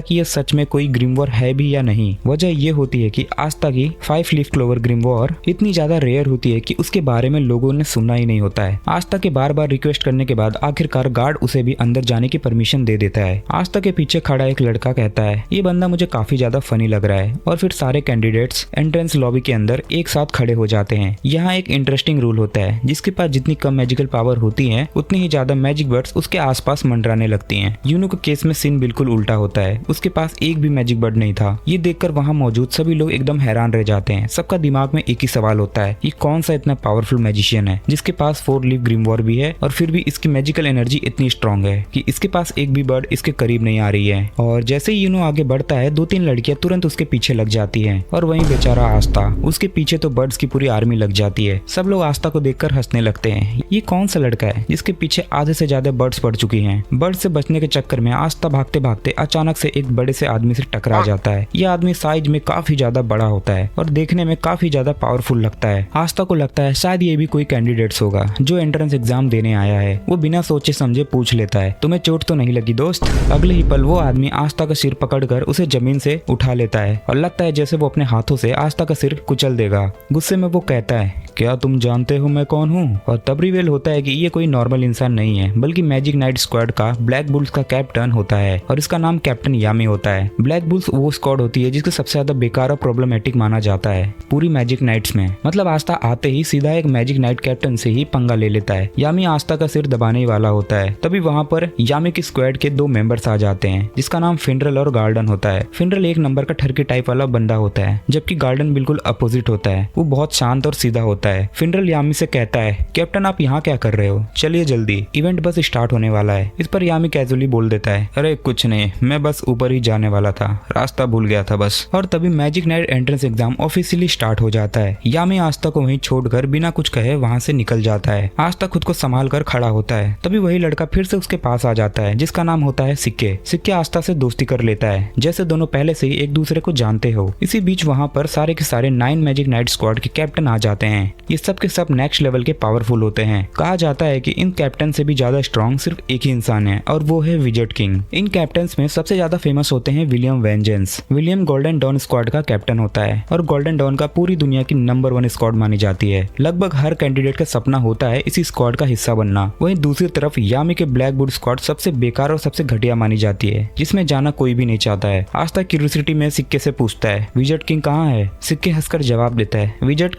कि यह सच में कोई ग्रिमवॉर है भी या नहीं। वजह यह होती है कि आस्था की 5 लीफ क्लोवर ग्रिमवॉर इतनी ज्यादा रेयर होती है कि उसके बारे में लोगों ने सुना ही नहीं होता है। आस्था के बार बार रिक्वेस्ट करने के बाद आखिरकार गार्ड उसे भी अंदर जाने की परमिशन दे देता है। आस्था के पीछे खड़ा एक लड़का कहता है, ये बंदा मुझे काफी ज्यादा फनी लग रहा है। और फिर सारे कैंडिडेट्स एंट्रेंस लॉबी के अंदर एक साथ खड़े हो जाते हैं। यहाँ एक इंटरेस्टिंग रूल होता है, जिसके पास जितनी कम मैजिकल पावर होती है उतनी ही ज्यादा मैजिक बर्ड्स उसके आसपास मंडराने लगती हैं। यूनो के केस में सीन बिल्कुल उल्टा होता है, उसके पास एक भी मैजिक बर्ड नहीं था। ये देखकर वहाँ मौजूद सभी लोग एकदम हैरान रह जाते हैं। सबका दिमाग में एक ही सवाल होता है, ये कौन सा इतना पावरफुल मैजिशियन है जिसके पास 4 लीफ ग्रिमवॉर भी है और फिर भी इसकी मैजिकल एनर्जी इतनी स्ट्रॉन्ग है कि इसके पास एक भी बर्ड इसके करीब नहीं आ रही है। और जैसे ही यूनो आगे बढ़ता है 2-3 लड़कियां तुरंत उसके पीछे लग जाती हैं और वहीं बेचारा आस्था, उसके पीछे तो बर्ड्स की पूरी आर्मी लग जाती है। सब लोग आस्था को देखकर हंसने लगते हैं। ये कौन सा लड़का है जिसके पीछे आधे से ज्यादा बर्ड्स पड़ चुकी हैं। बर्ड से बचने के चक्कर में आस्था भागते भागते अचानक से एक बड़े से आदमी से टकरा जाता है। यह आदमी साइज में काफी ज्यादा बड़ा होता है और देखने में काफी ज्यादा पावरफुल लगता है। आस्था को लगता है शायद ये भी कोई कैंडिडेट्स होगा जो एंट्रेंस एग्जाम देने आया है। वो बिना सोचे समझे पूछ लेता है, तुम्हें चोट तो नहीं लगी दोस्त? अगले ही पल वो आदमी आस्था का सिर पकड़कर उसे जमीन से उठा लेता है और लगता है जैसे वो अपने हाथों से आस्था का सिर कुचल देगा। गुस्से में वो कहता है, क्या तुम जानते हो मैं कौन हूँ? और तब रिवील होता है कि ये कोई नॉर्मल इंसान नहीं है बल्कि मैजिक नाइट स्क्वाड का ब्लैक बुल्स का कैप्टन होता है और इसका नाम कैप्टन यामी होता है। ब्लैक बुल्स वो स्क्वाड होती है जिसको सबसे ज्यादा बेकार और प्रॉब्लमेटिक माना जाता है पूरी मैजिक नाइट्स में। मतलब आस्था आते ही सीधा एक मैजिक नाइट कैप्टन से ही पंगा ले लेता है। यामी आस्था का सिर दबाने ही वाला होता है, तभी वहाँ पर यामी की स्क्वाड के 2 मेंबर्स आ जाते हैं जिसका नाम फिनरल और गार्डन होता है। फिनरल एक नंबर का ठरकी टाइप वाला बंदा होता है, जबकि गार्डन बिल्कुल अपोजिट होता है। वो बहुत शांत और सीधा होता है। फिनरल यामी से कहता है, कैप्टन आप यहाँ क्या कर रहे हो? चलिए जल्दी, इवेंट बस स्टार्ट होने वाला है। इस पर यामी कैजुअली बोल देता है, अरे कुछ नहीं, मैं बस ऊपर ही जाने वाला था, रास्ता भूल गया था बस। और तभी magic night entrance exam officially start हो जाता है। यामी आस्था को वहीं छोड़कर बिना कुछ कहे वहाँ से निकल जाता है। आस्था खुद को संभाल कर खड़ा होता है, तभी वही लड़का फिर से उसके पास आ जाता है जिसका नाम होता है सिक्के। सिक्के आस्था से दोस्ती कर लेता है, जैसे दोनों पहले से ही एक दूसरे को जानते हो। इसी बीच वहाँ पर सारे के सारे 9 मैजिक नाइट स्क्वाड के कैप्टन आ जाते हैं। ये सब के सब नेक्स्ट लेवल के पावरफुल होते हैं। कहा जाता है कि इन कैप्टन से भी ज्यादा स्ट्रॉन्ग सिर्फ एक ही इंसान है और वो है विजेट किंग। इन कैप्टन में सबसे ज्यादा फेमस होते हैं William Vangeance. William Golden Dawn squad का कैप्टन होता है और गोल्डन डॉन का पूरी दुनिया की नंबर 1 स्क्वाड मानी जाती है। लगभग हर कैंडिडेट का सपना होता है इसी स्क्वाड का हिस्सा बनना। वहीं दूसरी तरफ यामी के ब्लैक बुल स्क्वाड सबसे बेकार और सबसे घटिया मानी जाती है, जिसमें जाना कोई भी नहीं चाहता है। आस्था क्यूरियोसिटी में सिक्के से पूछता है, विजेट किंग कहाँ है? सिक्के हंसकर जवाब देता है, विजेट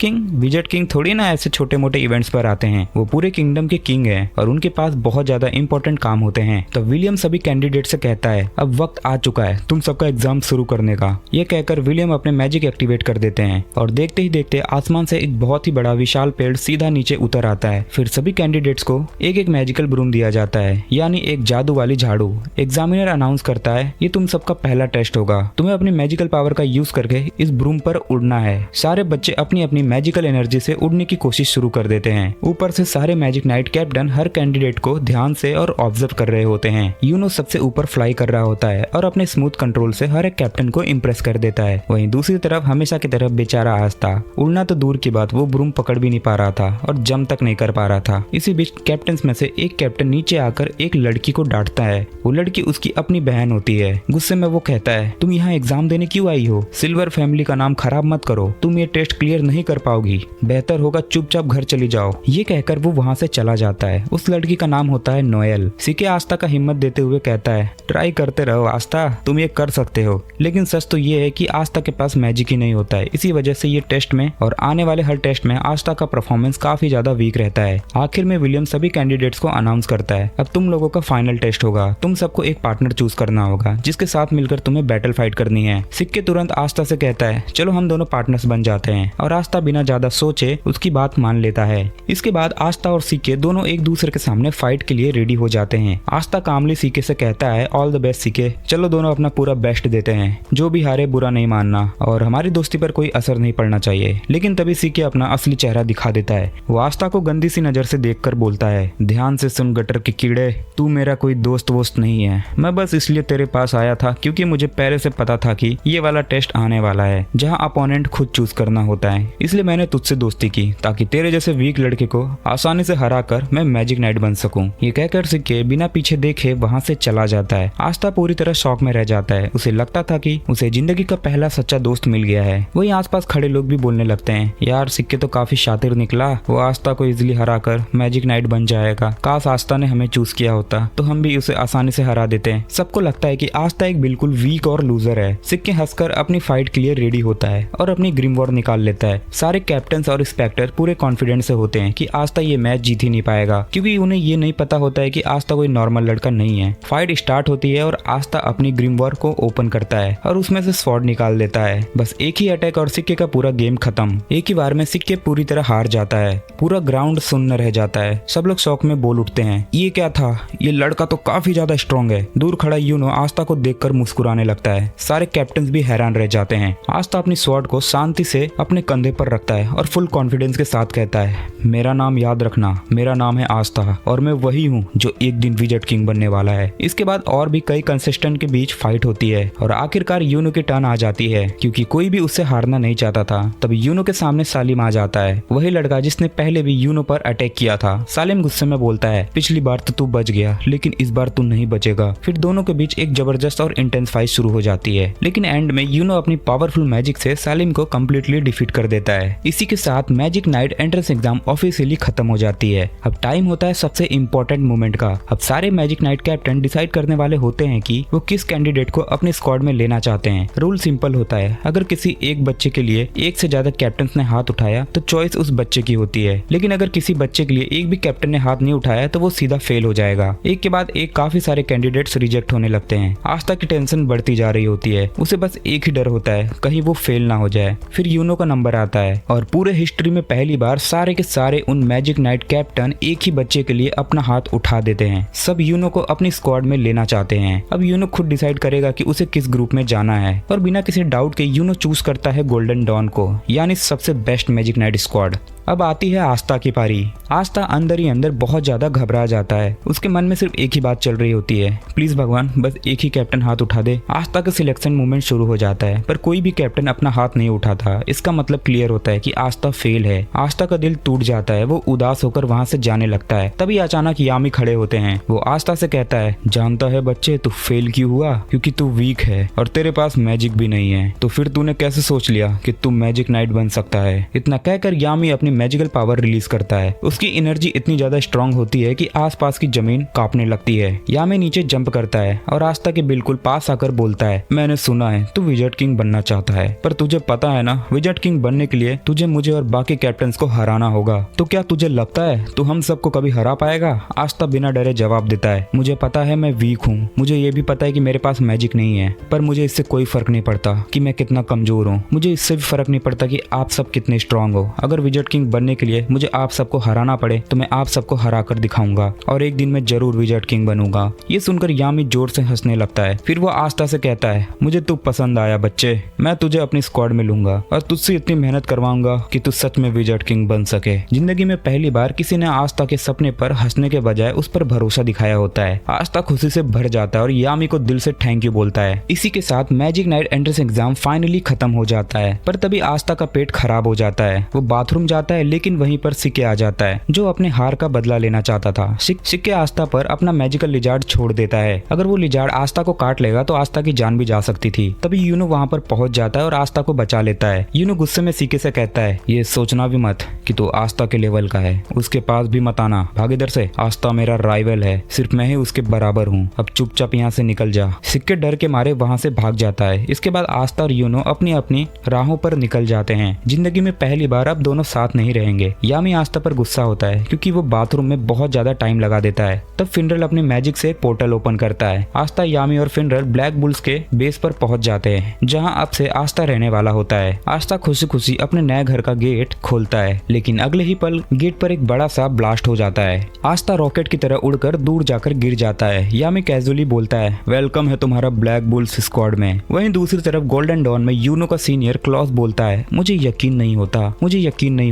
किंग थोड़ी ना ऐसे छोटे मोटे इवेंट्स पर आते हैं, वो पूरे किंगडम के किंग हैं और उनके पास बहुत ज्यादा इंपॉर्टेंट काम होते हैं। तो विलियम सभी कैंडिडेट से कहता है, अब वक्त आ चुका है तुम सबका एग्जाम शुरू करने का। ये कहकर विलियम अपने मैजिक एक्टिवेट कर देते हैं और देखते ही देखते आसमान से एक बहुत ही बड़ा विशाल पेड़ सीधा नीचे उतर आता है। फिर सभी कैंडिडेट्स को एक एक मैजिकल ब्रूम दिया जाता है, यानी एक जादू वाली झाड़ू। एग्जामिनर अनाउंस करता है, ये तुम सबका पहला टेस्ट होगा, तुम्हें अपनी मैजिकल पावर का यूज करके इस ब्रूम पर उड़ना है। सारे बच्चे अपनी अपनी मैजिकल एनर्जी से उड़ने की कोशिश शुरू कर देते हैं। ऊपर से सारे मैजिक नाइट कैप्टन हर कैंडिडेट को ध्यान से और ऑब्जर्व कर रहे होते हैं। यूनो सबसे ऊपर फ्लाई कर रहा होता है और अपने स्मूथ कंट्रोल से हर एक कैप्टन को इम्प्रेस कर देता है। वहीं दूसरी तरफ हमेशा की तरफ बेचारा आस्था, उड़ना तो दूर की बात, वो ब्रूम पकड़ भी नहीं पा रहा था और जम तक नहीं कर पा रहा था। इसी बीच कैप्टन में से एक कैप्टन नीचे आकर एक लड़की को डांटता है। वो लड़की उसकी अपनी बहन होती है। गुस्से में वो कहता है, तुम यहाँ एग्जाम देने क्यों आई हो? सिल्वर फैमिली का नाम खराब मत करो, तुम ये टेस्ट क्लियर नहीं कर पाओगी, बेहतर होगा चुपचाप घर चली जाओ। ये कहकर वो वहाँ से चला जाता है। उस लड़की का नाम होता है नोएल। सिके आस्था का हिम्मत देते हुए कहता है, ट्राई करते रहो आस्था, तुम ये कर सकते हो। लेकिन सच तो ये है कि आस्था के पास मैजिक ही नहीं होता है। इसी वजह से ये टेस्ट में और आने वाले हर टेस्ट में आस्था का परफॉर्मेंस काफी ज्यादा वीक रहता है। आखिर में विलियम सभी कैंडिडेट्स को अनाउंस करता है, अब तुम लोगों का फाइनल टेस्ट होगा, तुम सबको एक पार्टनर चूज करना होगा जिसके साथ मिलकर तुम्हें बैटल फाइट करनी है। सिक्के तुरंत आस्था से कहता है, चलो हम दोनों पार्टनर्स बन जाते हैं, और आस्था बिना ज्यादा सोचे उसकी बात मान लेता है। इसके बाद आस्था और सिक्के दोनों एक दूसरे के सामने फाइट के लिए रेडी हो जाते हैं। आस्था कामली सीके से कहता है ऑल द बेस्ट सीके, चलो दोनों अपना पूरा बेस्ट देते हैं, जो भी हारे बुरा नहीं मानना और हमारी दोस्ती पर कोई असर नहीं पड़ना चाहिए। लेकिन तभी सीके अपना असली चेहरा दिखा देता है। वो आस्था को गंदी सी नजर से देखकर बोलता है, ध्यान से सुन गटर के कीड़े, तू मेरा कोई दोस्त वोस्त नहीं है, मैं बस इसलिए तेरे पास आया था क्योंकि मुझे पहले से पता था कि ये वाला टेस्ट आने वाला है जहाँ अपोनेंट खुद चूज करना होता है, इसलिए मैंने तुझसे दोस्ती की ताकि तेरे जैसे वीक लड़के को आसानी से हरा कर मैं मैजिक नाइट बन सकूं। ये कहकर सिक्के बिना पीछे देखे वहाँ से चला जाता है। आस्था पूरी तरह शॉक में रह जाता है। उसे लगता था कि उसे जिंदगी का पहला सच्चा दोस्त मिल गया है। वही आसपास खड़े लोग भी बोलने लगते हैं, यार सिक्के तो काफी शातिर निकला, वो आस्था को इजिली हरा कर मैजिक नाइट बन जाएगा, काश आस्था ने हमें चूज किया होता तो हम भी उसे आसानी से हरा देते हैं। सबको लगता है कि आस्था एक बिल्कुल वीक और लूजर है। सिक्के हंसकर अपनी फाइट के लिए रेडी होता है और अपनी ग्रिम वॉर निकाल लेता है। सारे कैप्टन और इंस्पेक्टर पूरे कॉन्फिडेंस से होते हैं कि आस्था ये मैच जीत ही नहीं पाएगा, क्योंकि उन्हें ये नहीं पता होता है कि आस्था कोई नॉर्मल लड़का नहीं है। फाइट स्टार्ट होती है और आस्था अपनी ग्रिम वॉर को ओपन करता है और उसमें से स्वॉर्ड निकाल देता है। बस एक ही अटैक और सिक्के का पूरा गेम खत्म। एक ही बार में सिक्के पूरी तरह हार जाता है। पूरा ग्राउंड सुन्न रह जाता है। सब लोग शौक में बोल उठते हैं, ये क्या था, ये लड़का तो काफी ज्यादा स्ट्रॉन्ग है। दूर खड़ा यूनो आस्था को देखकर मुस्कुराने लगता है। सारे कैप्टन भी हैरान रह जाते हैं। आस्था अपनी स्वॉर्ड को शांति से अपने कंधे पर रखता है और फुल कॉन्फिडेंस के साथ कहता है, मेरा नाम याद रखना, मेरा नाम है आस्था और मैं वही हूँ जो एक दिन विजेट किंग बनने वाला है। इसके बाद और भी कई कंटेस्टेंट के बीच फाइट होती है और आखिरकार यूनो की टर्न आ जाती है, क्योंकि कोई भी उससे हारना नहीं चाहता था। तब यूनो के सामने सालिम आ जाता है, वही लड़का जिसने पहले भी यूनो पर अटैक किया था। सालिम गुस्से में बोलता है, पिछली बार तो तू बच गया लेकिन इस बार तू नहीं बचेगा। फिर दोनों के बीच एक जबरदस्त और इंटेंस फाइट शुरू हो जाती है, लेकिन एंड में यूनो अपनी पावरफुल मैजिक से सालिम को कम्प्लीटली डिफीट कर देता है। इसी के साथ magic night entrance exam officially खत्म हो जाती है। अब टाइम होता है सबसे इम्पोर्टेंट मोमेंट का। अब सारे मैजिक नाइट कैप्टन डिसाइड करने वाले होते हैं कि वो किस कैंडिडेट को अपने स्क्वाड में लेना चाहते हैं। रूल सिंपल होता है, अगर किसी एक बच्चे के लिए एक से ज्यादा कैप्टन ने हाथ उठाया तो चॉइस उस बच्चे की होती है, लेकिन अगर किसी बच्चे के लिए एक भी कैप्टन ने हाथ नहीं उठाया तो वो सीधा फेल हो जाएगा। एक के बाद एक काफी सारे कैंडिडेट्स रिजेक्ट होने लगते हैं। आस्था की टेंशन बढ़ती जा रही होती है। उसे बस एक ही डर होता है, कहीं वो फेल ना हो जाए। फिर यूनो का नंबर आता है और पूरे हिस्ट्री में पहली बार सारे के सारे उन मैजिक नाइट कैप्टन एक ही बच्चे के लिए अपना हाथ उठा देते हैं। सब यूनो को अपनी स्क्वाड में लेना चाहते हैं। अब यूनो खुद डिसाइड करेगा कि उसे किस ग्रुप में जाना है और बिना किसी डाउट के यूनो चूज करता है गोल्डन डॉन को, यानी सबसे बेस्ट मैजिक नाइट स्क्वाड। अब आती है आस्था की पारी। आस्था अंदर ही अंदर बहुत ज्यादा घबरा जाता है। उसके मन में सिर्फ एक ही बात चल रही होती है, प्लीज भगवान बस एक ही कैप्टन हाथ उठा दे। आस्था का सिलेक्शन मूवमेंट शुरू हो जाता है, पर कोई भी कैप्टन अपना हाथ नहीं उठाता। इसका मतलब क्लियर होता है कि आस्था फेल है। आस्था का दिल टूट जाता है। वो उदास होकर वहाँ से जाने लगता है। तभी अचानक यामी खड़े होते हैं। वो आस्था से कहता है, जानता है बच्चे तू फेल क्यों हुआ, क्योंकि तू वीक है और तेरे पास मैजिक भी नहीं है। तो फिर तूने कैसे सोच लिया कि तू मैजिक नाइट बन सकता है। इतना कहकर यामी अपनी मैजिकल पावर रिलीज करता है। उसकी एनर्जी इतनी ज्यादा स्ट्रांग होती है कि आसपास की जमीन कांपने लगती है। यामी नीचे जंप करता है और आस्था के बिल्कुल पास आकर बोलता है, मैंने सुना है तू विजेट किंग बनना चाहता है, पर तुझे पता है ना विजेट किंग बनने के लिए तुझे मुझे और बाकी कैप्टन्स को हराना होगा। तो क्या तुझे लगता है तू हम सबको कभी हरा पाएगा। आस्था बिना डरे जवाब देता है, मुझे पता है मैं वीक हूँ, मुझे ये भी पता है कि मेरे पास मैजिक नहीं है, पर मुझे इससे कोई फर्क नहीं पड़ता कि मैं कितना कमजोर हूँ। मुझे इससे भी फर्क नहीं पड़ता कि आप सब कितने स्ट्रांग हो। अगर विजेट किंग बनने के लिए मुझे आप सबको हराना पड़े तो मैं आप सबको हरा कर दिखाऊंगा और एक दिन मैं जरूर विजेट किंग बनूंगा। ये सुनकर यामी जोर से हंसने लगता है। फिर वो आस्था से कहता है, मुझे तू पसंद आया बच्चे, मैं तुझे अपनी स्क्वाड में लूंगा और तुझसे इतनी मेहनत करवाऊंगा कि तू सच में विजेट किंग बन सके। जिंदगी में पहली बार किसी ने आस्था के सपने पर हंसने के बजाय उस पर भरोसा दिखाया होता है। आस्था खुशी से भर जाता है और यामी को दिल से थैंक यू बोलता है। इसी के साथ magic night entrance exam finally खत्म हो जाता है, पर तभी आस्था का पेट खराब हो जाता है। वो बाथरूम जाता है, लेकिन वहीं पर सिक्के आ जाता है जो अपने हार का बदला लेना चाहता था। सिक्के आस्था पर अपना मैजिकल लिजार्ड छोड़ देता है। अगर वो लिजार्ड आस्था को काट लेगा तो आस्था की जान भी जा सकती थी। तभी यूनो वहाँ पर पहुंच जाता है और आस्था को बचा लेता है। यूनो गुस्से में सिक्के से कहता है, ये सोचना भी मत कि तू आस्था के लेवल का है, उसके पास भी मत आना, भाग इधर से। आस्था मेरा राइवल है, सिर्फ मैं ही उसके बराबर हूँ, अब चुपचाप यहाँ से निकल जा। सिक्के डर के मारे वहाँ से भाग जाता है। इसके बाद आस्था और यूनो अपनी अपनी राहों पर निकल जाते हैं। जिंदगी में पहली बार अब दोनों साथ नहीं नहीं रहेंगे। यामी आस्था पर गुस्सा होता है क्योंकि वो बाथरूम में बहुत ज्यादा टाइम लगा देता है। तब फिनरल अपने मैजिक से पोर्टल ओपन करता है। आस्था, यामी और फिनरल ब्लैक बुल्स के बेस पर पहुंच जाते हैं, जहां अब से आस्था रहने वाला होता है। आस्था खुशी खुशी अपने नए घर का गेट खोलता है, लेकिन अगले ही पल गेट पर एक बड़ा सा ब्लास्ट हो जाता है। आस्था रॉकेट की तरह उड़कर दूर जाकर गिर जाता है। यामी कैजुअली बोलता है, वेलकम है तुम्हारा ब्लैक बुल्स स्क्वाड में। वहीं दूसरी तरफ गोल्डन डॉन में यूनो का सीनियर क्लॉस बोलता है, मुझे यकीन नहीं